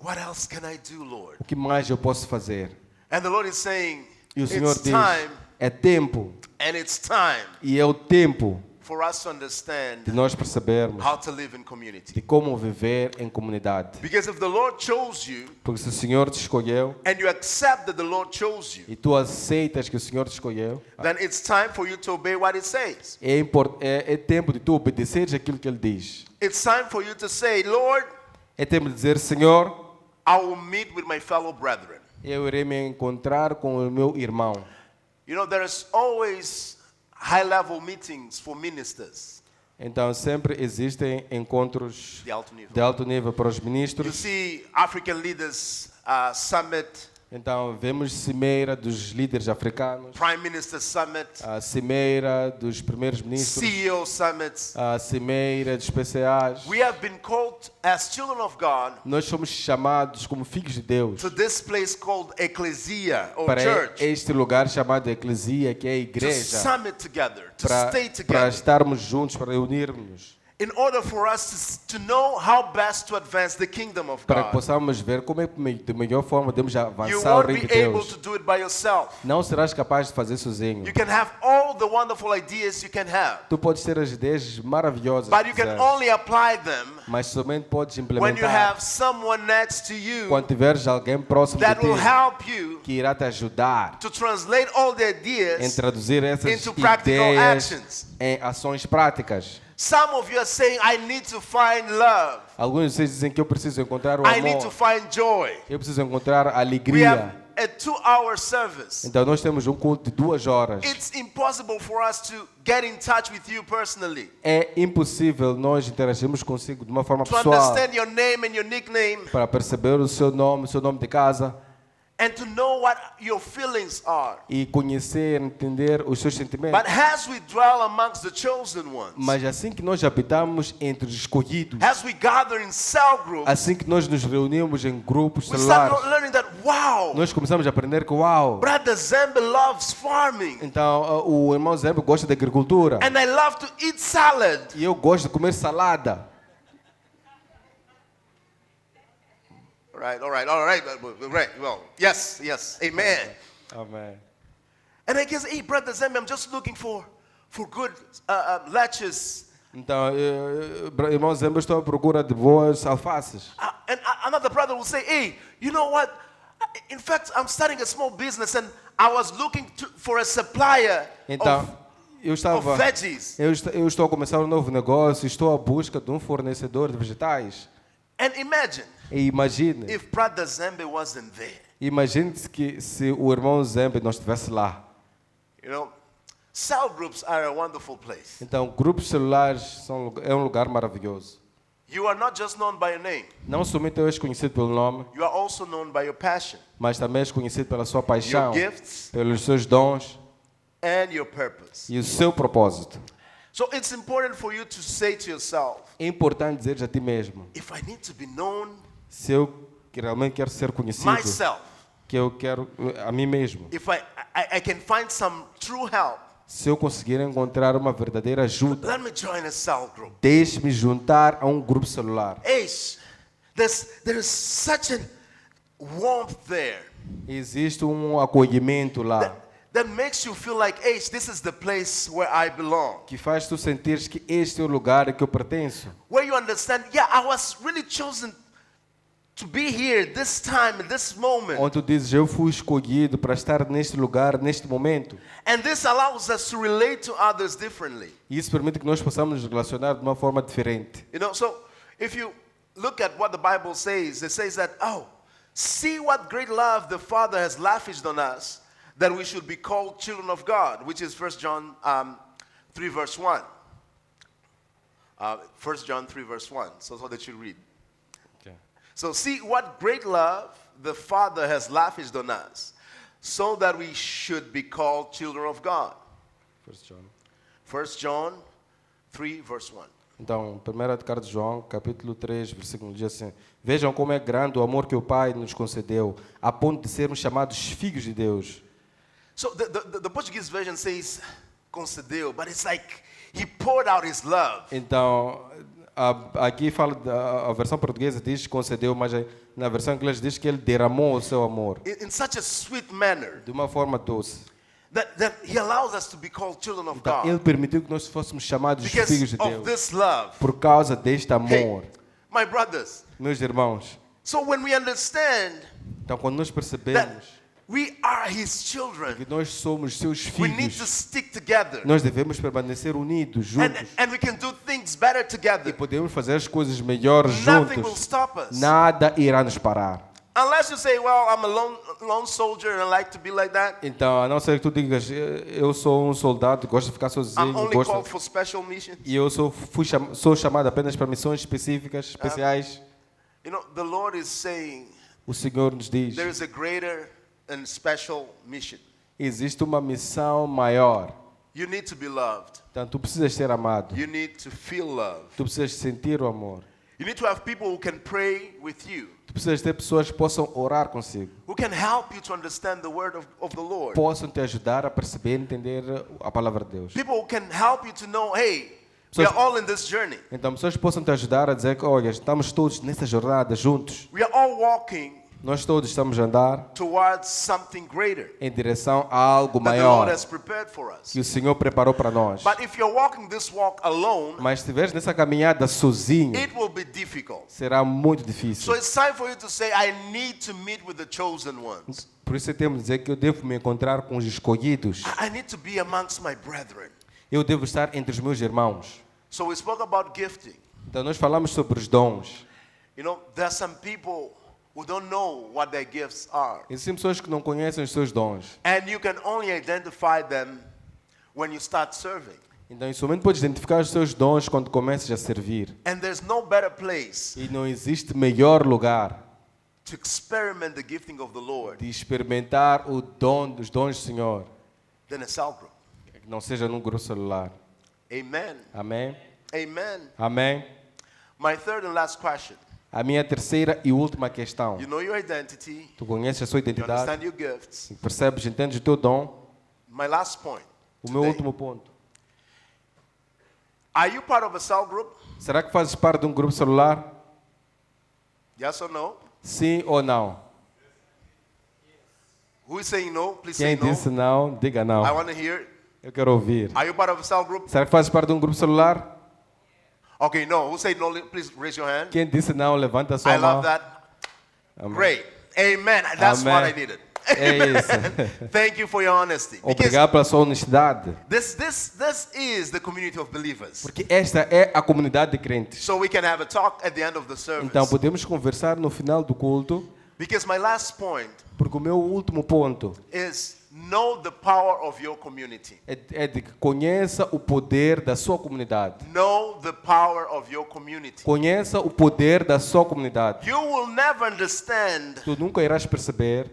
What else can I do, Lord? O que mais eu posso fazer? And the Lord is saying, E o Senhor it's diz, time, é tempo, and it's time e é o tempo for us to understand de nós percebermos how to live in community. de como viver em comunidade. Because if the Lord chose you, Porque se o Senhor te escolheu, and you accept that the Lord chose you, e tu aceitas que o Senhor te escolheu, then it's time for you to obey what He says. é tempo de tu obedeceres aquilo que Ele diz. It's time for you to say, Lord, É tempo de dizer, Senhor, I will meet with my fellow brethren. eu irei me encontrar com o meu irmão. You know, there's always high-level meetings for ministers, Então sempre existem encontros de alto nível. de alto nível para os You ministros. see African Leaders Summit, Então vemos cimeira dos líderes africanos, Prime Minister Summit, a cimeira dos primeiros ministros, CEO Summits. a cimeira dos PCAs. We have been called as children of God Nós somos chamados como filhos de Deus to this place called Ecclesia or para church, este lugar chamado Eclesia, que é a to igreja, summit together, to stay para together, estarmos juntos, para reunirmos, in order for us to know how best to advance the kingdom of para que God. possamos ver como é que de melhor forma podemos You avançar o won't reino be de able Deus. to do it by yourself. Não serás capaz de fazer sozinho. You can have all the wonderful ideas you can have, Tu podes ter as ideias maravilhosas, but que you can quiseres, only apply them mas somente podes when you implementar have someone next to you quando tiveres alguém próximo de that ti will help you que irá te ajudar to translate all the em ideas traduzir essas into practical ideias actions. em ações práticas. Some of you are saying, I need to find love. Alguns de vocês dizem que eu preciso encontrar o I need to amor, find joy. eu preciso encontrar a We have alegria. a 2-hour service. Então nós temos um culto de 2 horas. It's impossible for us to get in touch with you personally, É impossível nós interagirmos consigo de uma forma to pessoal understand your name and your nickname, para perceber o seu nome de casa and to know what your feelings are. e conhecer, entender os seus sentimentos. But as we dwell amongst the chosen ones, Mas assim que nós habitamos entre os escolhidos, as we gather in cell groups, assim que nós nos reunimos em grupos we start celulares, learning that, wow, nós começamos a aprender que, uau, Brother Zambi loves farming, então o irmão Zé gosta de agricultura and I love to eat salad. e eu gosto de comer salada. All right. Well, yes, amen. Amém. And I guess, hey, Brother Zambi, I'm just looking for good lettuce. Então, irmão Zé, eu estou à procura de boas alfaces. And another brother will say, hey, you know what? In fact, I'm starting a small business and I was looking for a supplier Então, eu of veggies. eu estou a começar um novo negócio, estou à busca de um fornecedor de vegetais. And imagine E imagine if Brother Zambi wasn't there. que se o irmão Zé não estivesse lá. You know, cell groups are a wonderful place. Então, grupos celulares é um lugar maravilhoso. You are not just known by your name, Não somente és conhecido pelo nome, you are also known by your passion, mas também és conhecido pela sua your paixão, gifts, pelos seus dons and your purpose. e o seu propósito. So it's important for you to say to yourself, É importante dizer a ti mesmo, if I need to be known se eu realmente quero ser conhecido, myself, que eu quero a mim mesmo, if I can find some true help, se eu conseguir encontrar uma verdadeira ajuda, let me join a cell group. deixe-me juntar a um grupo celular. There is such a warmth there Existe um acolhimento lá that makes you feel like, this is the place where I belong. que faz tu sentir que este é o lugar a que eu pertenço. Where you understand, I was really chosen to be here this time, in this moment. Onde tu dizes, eu fui escolhido para estar neste lugar, neste momento. And this allows us to relate to others differently. E isso permite que nós possamos nos relacionar de uma forma diferente. So if you look at what the Bible says, it says that, see what great love the Father has lavished on us, that we should be called children of God, which is 1 John 3 verse 1. 1 John 3 verse 1, so that you read. Okay. So see what great love the Father has lavished on us, so that we should be called children of God. 1 John 3 verse 1. Então, 1 carta de João, capítulo 3, versículo 1, diz assim: Vejam como é grande o amor que o Pai nos concedeu, a ponto de sermos chamados filhos de Deus. So the Portuguese version says concedeu, but it's like he poured out his love. Então, aqui fala, a versão portuguesa diz concedeu, mas na versão inglesa diz que ele derramou o seu amor In such a sweet manner de uma forma doce. that he allows us to be called children of Então, ele God permitiu que nós fôssemos chamados filhos because de of Deus this love. por causa deste amor. My brothers, Meus irmãos, so when we understand então quando nós that percebemos we are his children, que nós somos seus we need to filhos, stick together, nós devemos permanecer unidos, juntos, and we can do things better e together. podemos fazer as coisas melhores Nothing will juntos. stop us. Nada irá nos parar. Unless you say, well, I'm a lone soldier and I like to be like that. Então, a não ser que tu digas, eu sou um soldado, gosto de ficar I'm sozinho, only called for special missions. e eu sou chamado apenas para missões especiais. The Lord is saying O Senhor nos diz, there is a greater and special mission. existe uma missão maior. You need to be loved. Então, tu precisas ser amado. You need to feel love. Tu precisas sentir o amor. You need to have people who can pray with you, Tu precisas ter pessoas que possam orar consigo. who can help you to understand the word of the Lord. Possam te ajudar a perceber e entender a palavra de Deus. People who can help you to know, we are all in this journey. Então, pessoas que possam te ajudar a dizer que, olha, estamos todos nessa jornada juntos. We are all walking Nós todos estamos a andar towards something greater em direção a algo that the Lord maior has prepared for us. que o Senhor preparou para nós. But if you're walking this walk alone, Mas se estiveres nessa caminhada sozinho, it will be difficult. será muito So difícil. it's time for you to say, I need to meet with the chosen ones. Por isso temos de dizer que eu devo me encontrar com os escolhidos. I need to be amongst my brethren. Eu devo estar entre os meus irmãos. So we spoke about gifting. Então nós falamos sobre os dons. There are some people who don't know what their gifts are. Existem pessoas que não conhecem os seus dons. And you can only identify them when you start serving. Então somente podes identificar os seus dons quando começas a servir. And there's no better place E não existe melhor lugar to experiment the gifting of the Lord de experimentar os dons do Senhor than a cell group. que não seja num grupo celular. Amen. Amém? Amen. Amém? My third and last question. A minha terceira e última questão. You know your identity. Tu conheces a sua You identidade, understand your gifts. percebes, entendes o teu dom. My last point. O meu today. último ponto. Are you part of a cell group? Será que fazes parte de um grupo celular? Yes or no? Sim ou não? Who is saying no? Please Quem say no. disse não, diga não. I want to hear. Eu quero ouvir. Are you part of a cell group? Será que fazes parte de um grupo celular? Okay, no. Who said no? Please raise your hand. Quem disse não, levanta a I sua mão. love that. Amém. Great. Amen. That's Amen. what I needed. É isso. Thank you for your honesty. Because Obrigado pela sua honestidade. this is the community of believers. Porque esta é a comunidade de crentes. So we can have a talk at the end of the service. Então podemos conversar no final do culto. Because my last point Porque o meu último ponto is know the power of your community. é de que conheça o poder da sua comunidade. Know the power of your community. Conheça o poder da sua comunidade. You will never understand Tu nunca irás perceber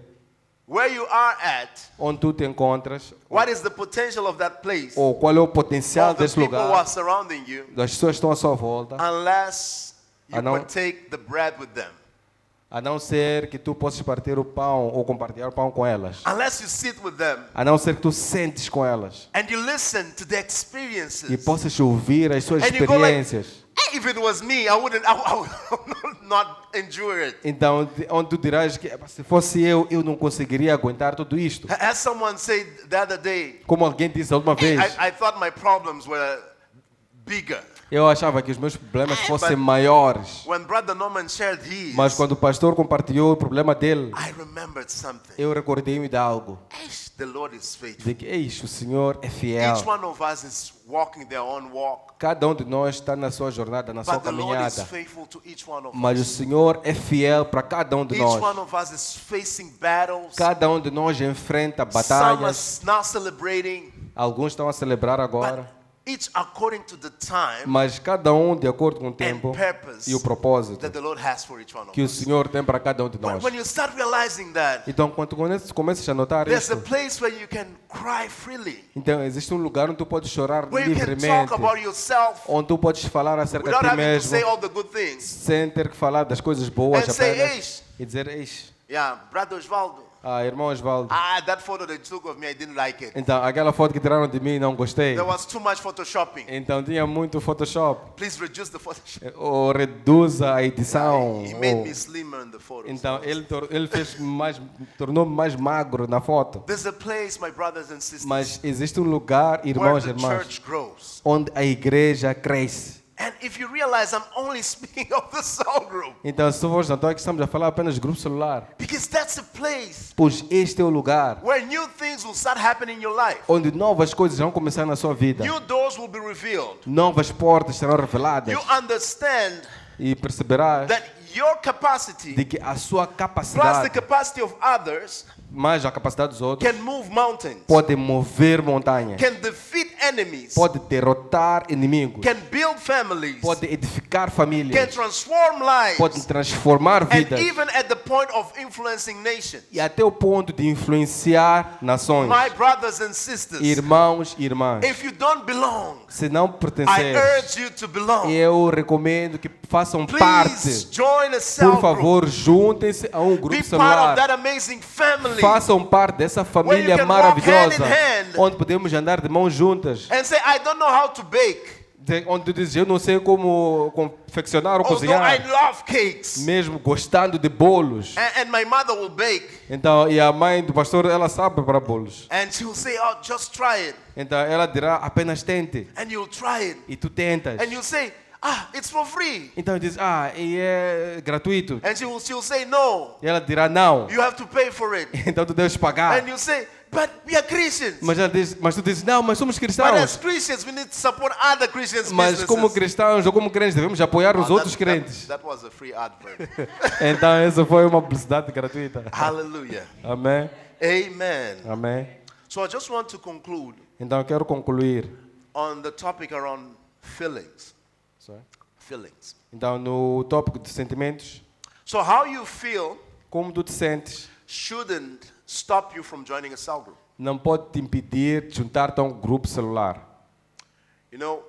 where you are at, onde tu te encontras, what is the potential of that place, ou qual é o potencial of the desse people who lugar, are surrounding you, das pessoas que estão à sua volta, unless you não- partake the bread with them. a não ser que tu possas partir o pão ou compartilhar o pão com elas, Unless you sit with them a não ser que tu sentes com elas and you listen to their e experiences. possas ouvir as suas And you go like, experiências. "Hey, if it was me, I would not endure it." Então, onde tu dirás que se fosse eu não conseguiria aguentar tudo isto. As someone said the other day, Como alguém disse a última vez, I thought my problems were bigger. eu achava que os meus problemas fossem maiores. When Brother Norman shared his, Mas quando o pastor compartilhou o problema dele, I remembered something. eu recordei-me de algo. Eish, the Lord is faithful. De que, o Senhor é fiel. Each one of us is walking their own walk, Cada um de nós está na sua jornada, na sua but the Lord is caminhada. faithful to each one of Mas o us. Senhor é fiel para cada um de Each one nós. of us is facing battles. Cada um de nós enfrenta Some are batalhas. now celebrating, Alguns estão a celebrar but agora. each according to the time Mas cada um de acordo com o and tempo purpose e o propósito that the Lord has for each one of que o us. Senhor tem para cada um de But nós. when you start realizing that, Então, quando tu começas a notar there's a isso, place where you can cry freely, então existe um lugar onde tu podes chorar where you can livremente, talk about yourself onde tu podes falar acerca de without ti having to mesmo, say all the good things. sem ter que falar das coisas boas And say, apenas, e dizer, Yeah, Brother Osvaldo, irmão Osvaldo, that photo they took of me, I didn't like it. então, aquela foto que tiraram de mim não gostei. There was too much photoshopping. Então, tinha muito Photoshop. Please reduce the Photoshop. Ou reduza a edição. He made ou- me slimmer in the photo. Então, ele fez mais, tornou-me mais magro na foto. There's a place, my brothers and sisters, Mas existe um lugar, where irmãos e the irmãs, church grows. onde a igreja cresce. And if you realize I'm only speaking of the cell group, Então, se fores notar que estamos a falar apenas de grupo celular, because that's a place pois este é o lugar where new things will start happening in your life. onde novas coisas vão começar na sua vida. New doors will be revealed. Novas portas serão reveladas. You understand E perceberás that your capacity de que a sua plus the capacidade, capacity of others mais a capacidade dos outros, can move mountains, pode mover montanhas, can defeat enemies, pode derrotar inimigos, can build families, pode edificar can famílias, transform lives, pode transformar and vidas even at the point of influencing nations. e até o ponto de influenciar nações. My brothers and sisters, Irmãos e irmãs, if you don't belong, se não I pertencer, urge you to belong. eu recomendo que façam Please parte. join a cell Por group. favor, juntem-se a um grupo Be part of celular. that amazing family Façam parte dessa Where you família can walk maravilhosa, hand in hand. onde podemos andar de mãos juntas. and say, I don't know how to bake, Onde tu dizes, eu não sei como confeccionar ou although I cozinhar, love cakes. mesmo gostando de bolos. And my mother will bake, Então, e a mãe do pastor, ela sabe preparar bolos. and she will say, oh, just try it. Então, ela dirá, apenas tente. And you'll try it. E tu tentas. And you'll say, it's for free. Então, diz, e é gratuito. And she'll say, no, E ela dirá, não. you have to pay for it. Então, tu deves pagar. And you say, but we are Christians. Mas tu dizes, não, mas somos But as cristãos. Christians, we need to support other Christians' Mas como businesses. cristãos ou como crentes, devemos apoiar os Oh, outros crentes. that was a free advert. Então, essa foi uma publicidade gratuita. Hallelujah. Amém? Amen. Amém? So I just want to conclude Então, eu quero concluir. on the topic around feelings. Feelings. Então, no tópico de sentimentos, So how you feel como tu te sentes, shouldn't stop you from joining a cell group. não pode te impedir de juntar-te a um grupo celular. You know,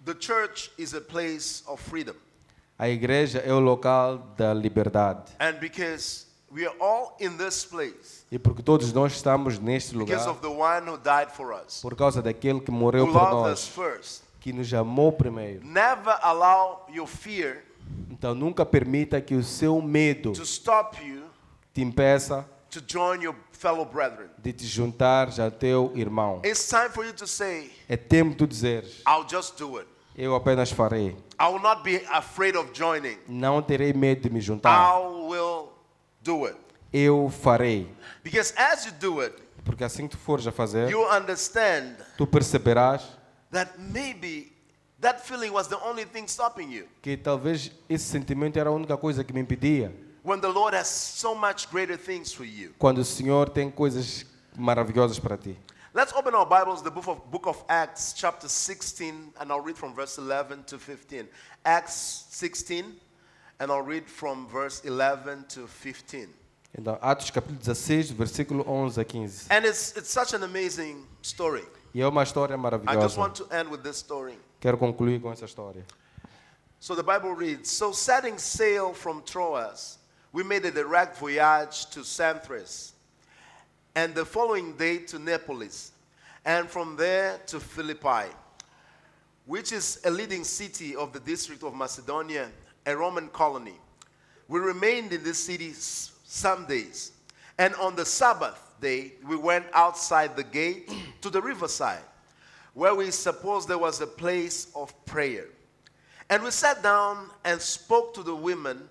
the church is a place of freedom. A igreja é o local da liberdade. And because we are all in this place, E porque todos nós estamos neste because lugar, of the one who died for us, por causa daquele que who morreu por loved us nós, first, que nos amou primeiro. never allow your fear Então, nunca permita que o seu medo to stop you te impeça to join your fellow brethren. de te juntar ao teu irmão. It's time for you to say, É tempo de tu dizeres, I'll just do it. eu apenas farei. I will not be afraid of joining. Não terei medo de me juntar. I will do it. Eu farei. Because as you do it, Porque assim que tu fores a fazer, you understand tu perceberás that maybe that feeling was the only thing stopping you. que talvez esse sentimento era a única coisa que me impedia. When the Lord has so much greater things for you. Quando o Senhor tem coisas maravilhosas para ti. Let's open our Bibles, the book of Acts, chapter 16, and I'll read from verse 11 to 15. Acts 16, and I'll read from verse 11 to 15. Então, Atos capítulo 16, versículo 11 a 15. And it's such an amazing story. E é uma história I just maravilhosa. want to end with this story. Quero concluir com essa história. So the Bible reads, so setting sail from Troas, we made a direct voyage to Samothrace, and the following day to Neapolis, and from there to Philippi, which is a leading city of the district of Macedonia, a Roman colony. We remained in this city some days, and on the Sabbath day we went outside the gate to the riverside, where we supposed there was a place of prayer. And we sat down and spoke to the women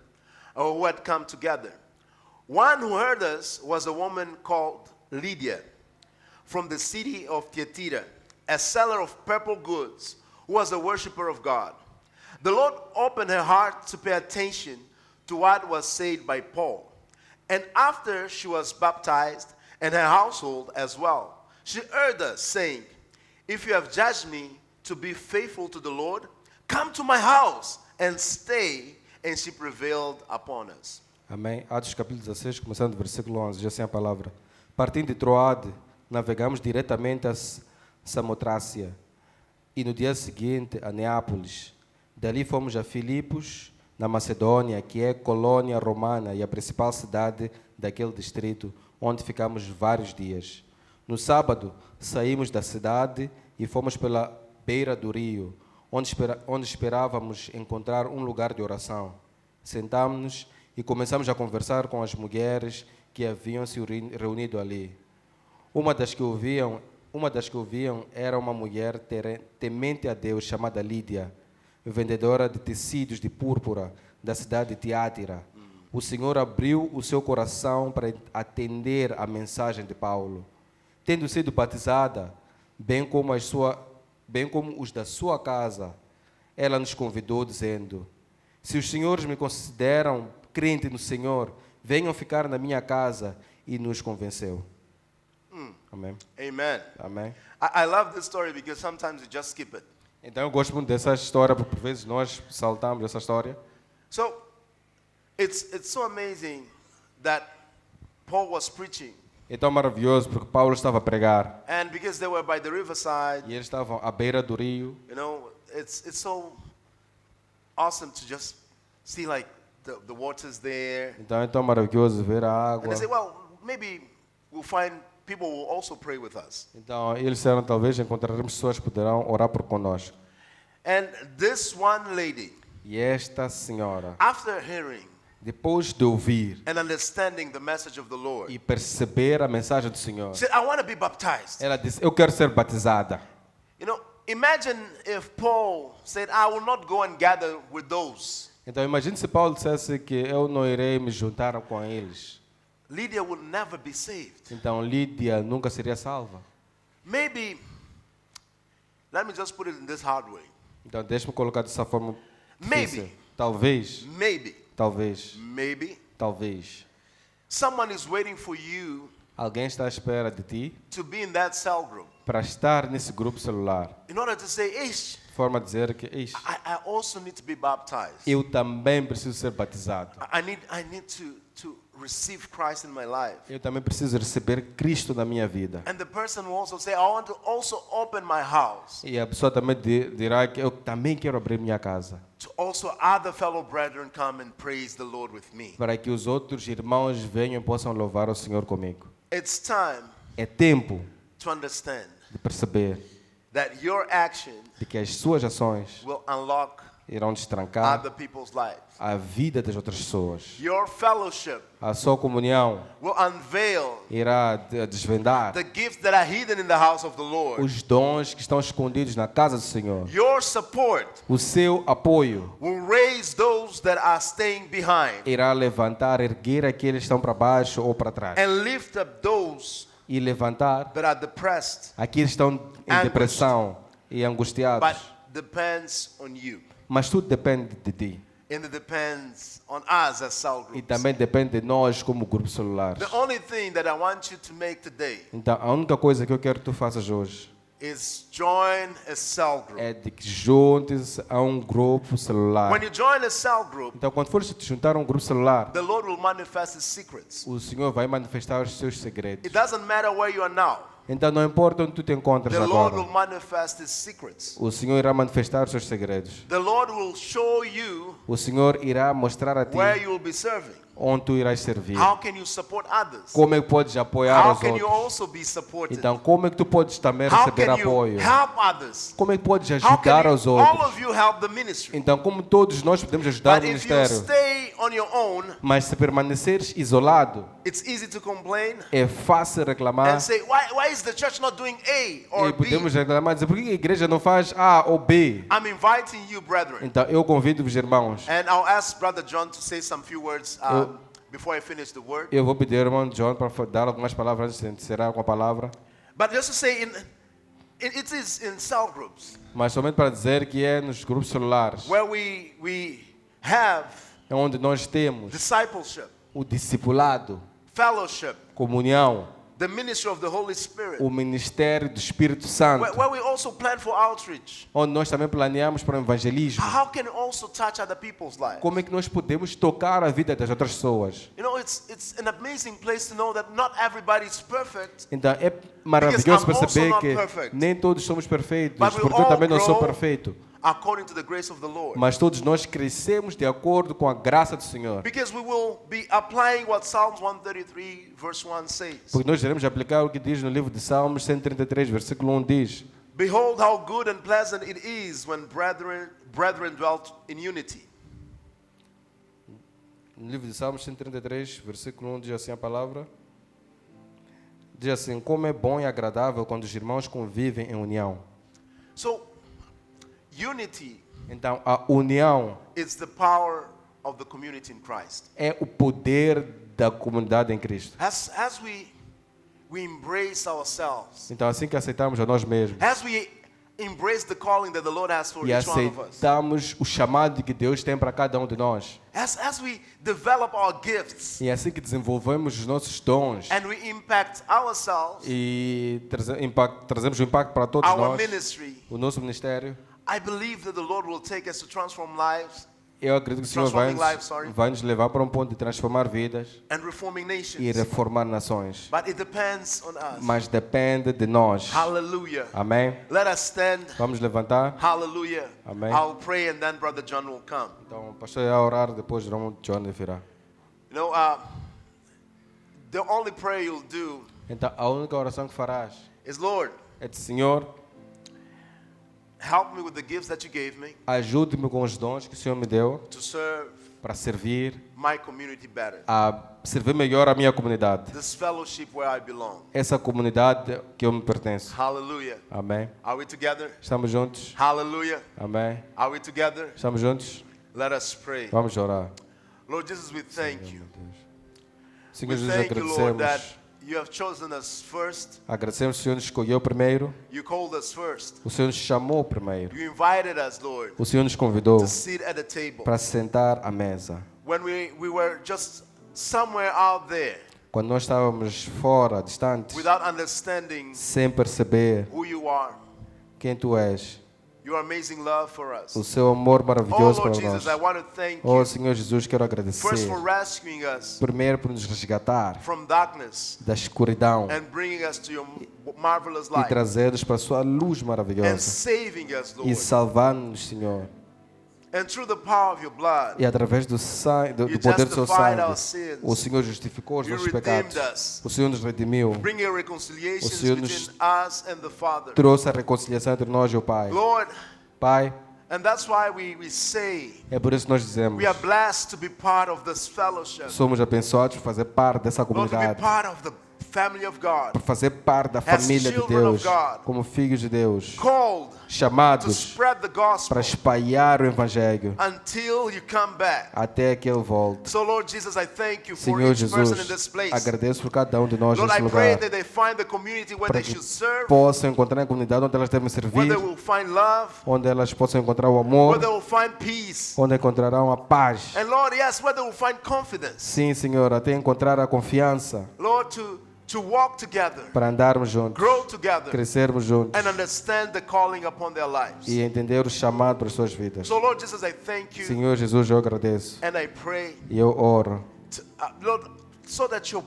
who had come together. One who heard us was a woman called Lydia from the city of Thyatira, a seller of purple goods, who was a worshiper of God. The Lord opened her heart to pay attention to what was said by Paul. And after she was baptized, and her household as well, she heard us saying, if you have judged me to be faithful to the Lord, come to my house and stay. And she prevailed upon us. Amém. Atos capítulo 16, começando do versículo 11, diz assim a palavra. Partindo de Troade, navegamos diretamente a Samotrácia e no dia seguinte a Neápolis. Dali fomos a Filipos, na Macedônia, que é colônia romana e a principal cidade daquele distrito, onde ficamos vários dias. No sábado, saímos da cidade e fomos pela beira do rio, onde esperávamos encontrar um lugar de oração. Sentámos-nos e começamos a conversar com as mulheres que haviam se reunido ali. Uma das que ouviam era uma mulher temente a Deus chamada Lídia, vendedora de tecidos de púrpura da cidade de Tiátira. O Senhor abriu o seu coração para atender à mensagem de Paulo. Tendo sido batizada, bem como os da sua casa, ela nos convidou, dizendo, se os senhores me consideram crente no Senhor, venham ficar na minha casa, e nos convenceu. Amém. Amen. Amém. I love this story because sometimes we just skip it. Então eu gosto muito dessa história, porque por vezes nós saltamos essa história. So it's so amazing that Paul was preaching. É tão maravilhoso porque Paulo estava a pregar. And because they were by the riverside, E eles estavam à beira do rio. you know, it's so awesome to just see like the waters there. Então é tão maravilhoso ver a And água. they say, well, maybe we'll find people who will also pray with us. Então eles disseram, talvez encontraremos pessoas que poderão orar por conosco. And this one lady, E esta senhora, after hearing depois de ouvir and understanding the message of the Lord, e perceber a mensagem do Senhor, said, I want to be baptized. ela disse, eu quero ser batizada. You know, imagine if Paul said, I will not go and gather with those. Então imagine se Paulo dissesse que eu não irei me juntar com eles. Lydia would never be saved. Então Lídia nunca seria salva. Maybe, let me just put it in this hard way. Então deixe-me colocar dessa forma difícil. Maybe. Talvez, Maybe, talvez, talvez. someone is waiting for you Alguém está à espera de ti to be in that cell group para estar nesse grupo celular. in order to say, Ish, De forma a dizer que, "Eish, I also need to be baptized. eu também preciso ser batizado. I need to receive Christ in my life. Eu também preciso receber Cristo na minha vida." And the person will also say, I want to also open my house E a pessoa também dirá que eu também quero abrir minha casa, to also other fellow brethren come and praise the Lord with me. para que os outros irmãos venham e possam louvar o Senhor comigo. It's time É tempo to understand de perceber that your action de que as suas ações will unlock irão destrancar other people's lives. a vida das outras pessoas. Your fellowship A sua comunhão will unveil irá desvendar the gifts that are hidden in the house of the Lord. os dons que estão escondidos na casa do Senhor. Your support O seu apoio will raise those that are staying behind irá levantar, erguer aqueles que estão para baixo ou para trás. and lift up those E levantar that are depressed, aqueles que estão em depressão e angustiados. but depends on you. Mas tudo depende de ti. And it depends on us as cell E groups. também depende de nós como grupo celular. The only thing that I want you to make today Então, a única coisa que eu quero que tu faças hoje is join a cell group. é de que junte-se a um grupo celular. When you join a cell group, Então, quando fores te juntar a um grupo celular, the Lord will manifest His secrets. o Senhor vai manifestar os seus segredos. It doesn't matter where you are now. Então, não importa onde tu te encontras The Lord agora, will manifest His secrets. o Senhor irá manifestar os seus segredos. The Lord will show you O Senhor irá mostrar a ti where you will be serving. onde tu irás servir. How can you support others? Como é que podes apoiar How os can you outros? also be supported? Então, como é que tu podes também How receber can you apoio? help others? Como é que podes How ajudar can aos you, all outros? of you help the ministry? Então, como todos nós podemos ajudar But o if you ministério, stay on your own, mas se permaneceres isolado, it's easy to complain é fácil reclamar. and say, why is the church not doing A or E B? podemos reclamar e dizer, por que a igreja não faz A ou B? I'm inviting you, brethren. Então, eu convido-vos, irmãos. And I'll ask Brother John to say some few words before I finish the word. Eu vou pedir ao irmão John para dar algumas palavras antes de encerrar com a palavra. But just to say, it is in cell groups Mas somente para dizer que é nos grupos celulares, where we have é onde nós temos discipleship, o discipulado, fellowship, comunhão, the ministry of the Holy Spirit, o ministério do Espírito Santo, where we also plan for outreach. onde nós também planeamos para o evangelismo. How can it also touch other people's lives? Como é que nós podemos tocar a vida das outras pessoas? You know, it's an amazing place to know that not everybody is perfect, Então é maravilhoso Because I'm also perceber not que perfect. nem todos somos perfeitos, But we porque eu all também não sou grow perfeito. according to the grace of the Lord. Mas todos nós crescemos de acordo com a graça do Senhor. Because we will be applying what Psalms 133 verse 1 says. Porque nós iremos aplicar o que diz no livro de Salmos 133, versículo 1 diz: Behold how good and pleasant it is when brethren dwelt in unity. No livro de Salmos 133, versículo 1 diz assim a palavra. Diz assim: como é bom e agradável quando os irmãos convivem em união. So, unity Então, a união is the power of the community in Christ. é o poder da comunidade em Cristo. As we embrace ourselves, Então, assim que aceitamos a nós mesmos as we embrace the calling that the Lord has for e each one of us, aceitamos o chamado que Deus tem para cada um de nós, as we develop our gifts e assim que desenvolvemos os nossos dons and we impact ourselves, e trazemos o impacto para todos our nós, ministry, o nosso ministério, I believe that the Lord will take us to transform lives eu acredito que o Senhor Transforming vai nos levar para um ponto de transformar vidas and reforming e nations. reformar nações. But it depends on us. Mas depende de nós. Hallelujah. Amém? Let us stand. Vamos levantar. Hallelujah. Amen. I'll pray and then Brother John will come. Então, o pastor irá orar, depois o irmão John virá. You know, the only prayer you'll do Então, a única oração que farás is, Lord, é de: Senhor, help me with the gifts that you gave me ajude-me com os dons que o Senhor me deu to serve para servir, my community better. a servir melhor a minha comunidade. This fellowship where I belong. Essa comunidade que eu me pertenço. Hallelujah. Amém? Are we together? Estamos juntos? Hallelujah. Amém? Are we together? Estamos juntos? Let us pray. Vamos orar. Lord Jesus, we thank you. Senhor We Jesus, thank you, Lord, that agradecemos. you have chosen us first. Agradecemos que o Senhor nos escolheu primeiro. You called us first. O Senhor nos chamou primeiro. You invited us, Lord, O Senhor nos convidou to sit at a table. para sentar à mesa. When we were just somewhere out there Quando nós estávamos fora, distantes, without understanding sem perceber who you are, quem Tu és, your amazing love for us. o Seu amor Oh, maravilhoso Lord para nós. Jesus, I want to thank Oh, you Senhor Jesus, quero agradecer. first for rescuing us Primeiro por nos resgatar from darkness da escuridão and bringing us to your marvelous e light trazer-nos para a Sua luz and maravilhosa saving us, e Lord. salvar-nos, Senhor. And through the power of your blood, E através do You poder do Seu justified sangue, our sins. o Senhor justificou os You nossos redeemed pecados. us. O Senhor nos redimiu, bringing a reconciliation O Senhor between nos us and the Father. trouxe a reconciliação entre nós e o Pai. Lord, Pai, and that's why we say é por isso que nós dizemos, we are blessed to be part of this fellowship. somos abençoados por fazer parte dessa Lord, to be comunidade, part of the family of God, por fazer parte da família de children of Deus, God. como filhos de Deus, called to chamados spread the gospel para espalhar o Evangelho until you come back. até que Ele volte. So, Lord Jesus, I thank you for Senhor each person in Jesus, this place. agradeço por cada um de nós Lord, nesse I pray lugar, that they find the community where para they que should serve, possam encontrar a comunidade onde elas devem where servir, they will find love, onde elas possam encontrar o amor, where they will find peace. onde encontrarão a paz. And Lord, yes, where they will find confidence. Sim, Senhor, até encontrar a confiança, Lord, to walk together, para andarmos juntos, grow together, crescermos juntos and understand the calling upon their lives. e entender o chamado para as suas vidas. So, Lord Jesus, I thank you Senhor Jesus, eu agradeço and I pray, e eu oro Lord, so that your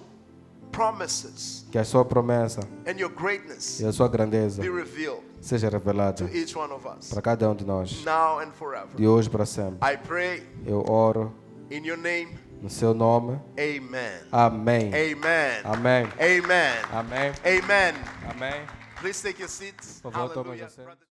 promises que a sua promessa and your greatness e a sua grandeza be revealed seja revelada to each one of us, para cada um de nós, now and forever. de hoje para sempre. I pray Eu oro in your name. no seu nome. Amen. Amém. Amen. Amém. Amen. Amém. Amen. Amém. Please take your seats. Por favor, tomem Hallelujah. assento.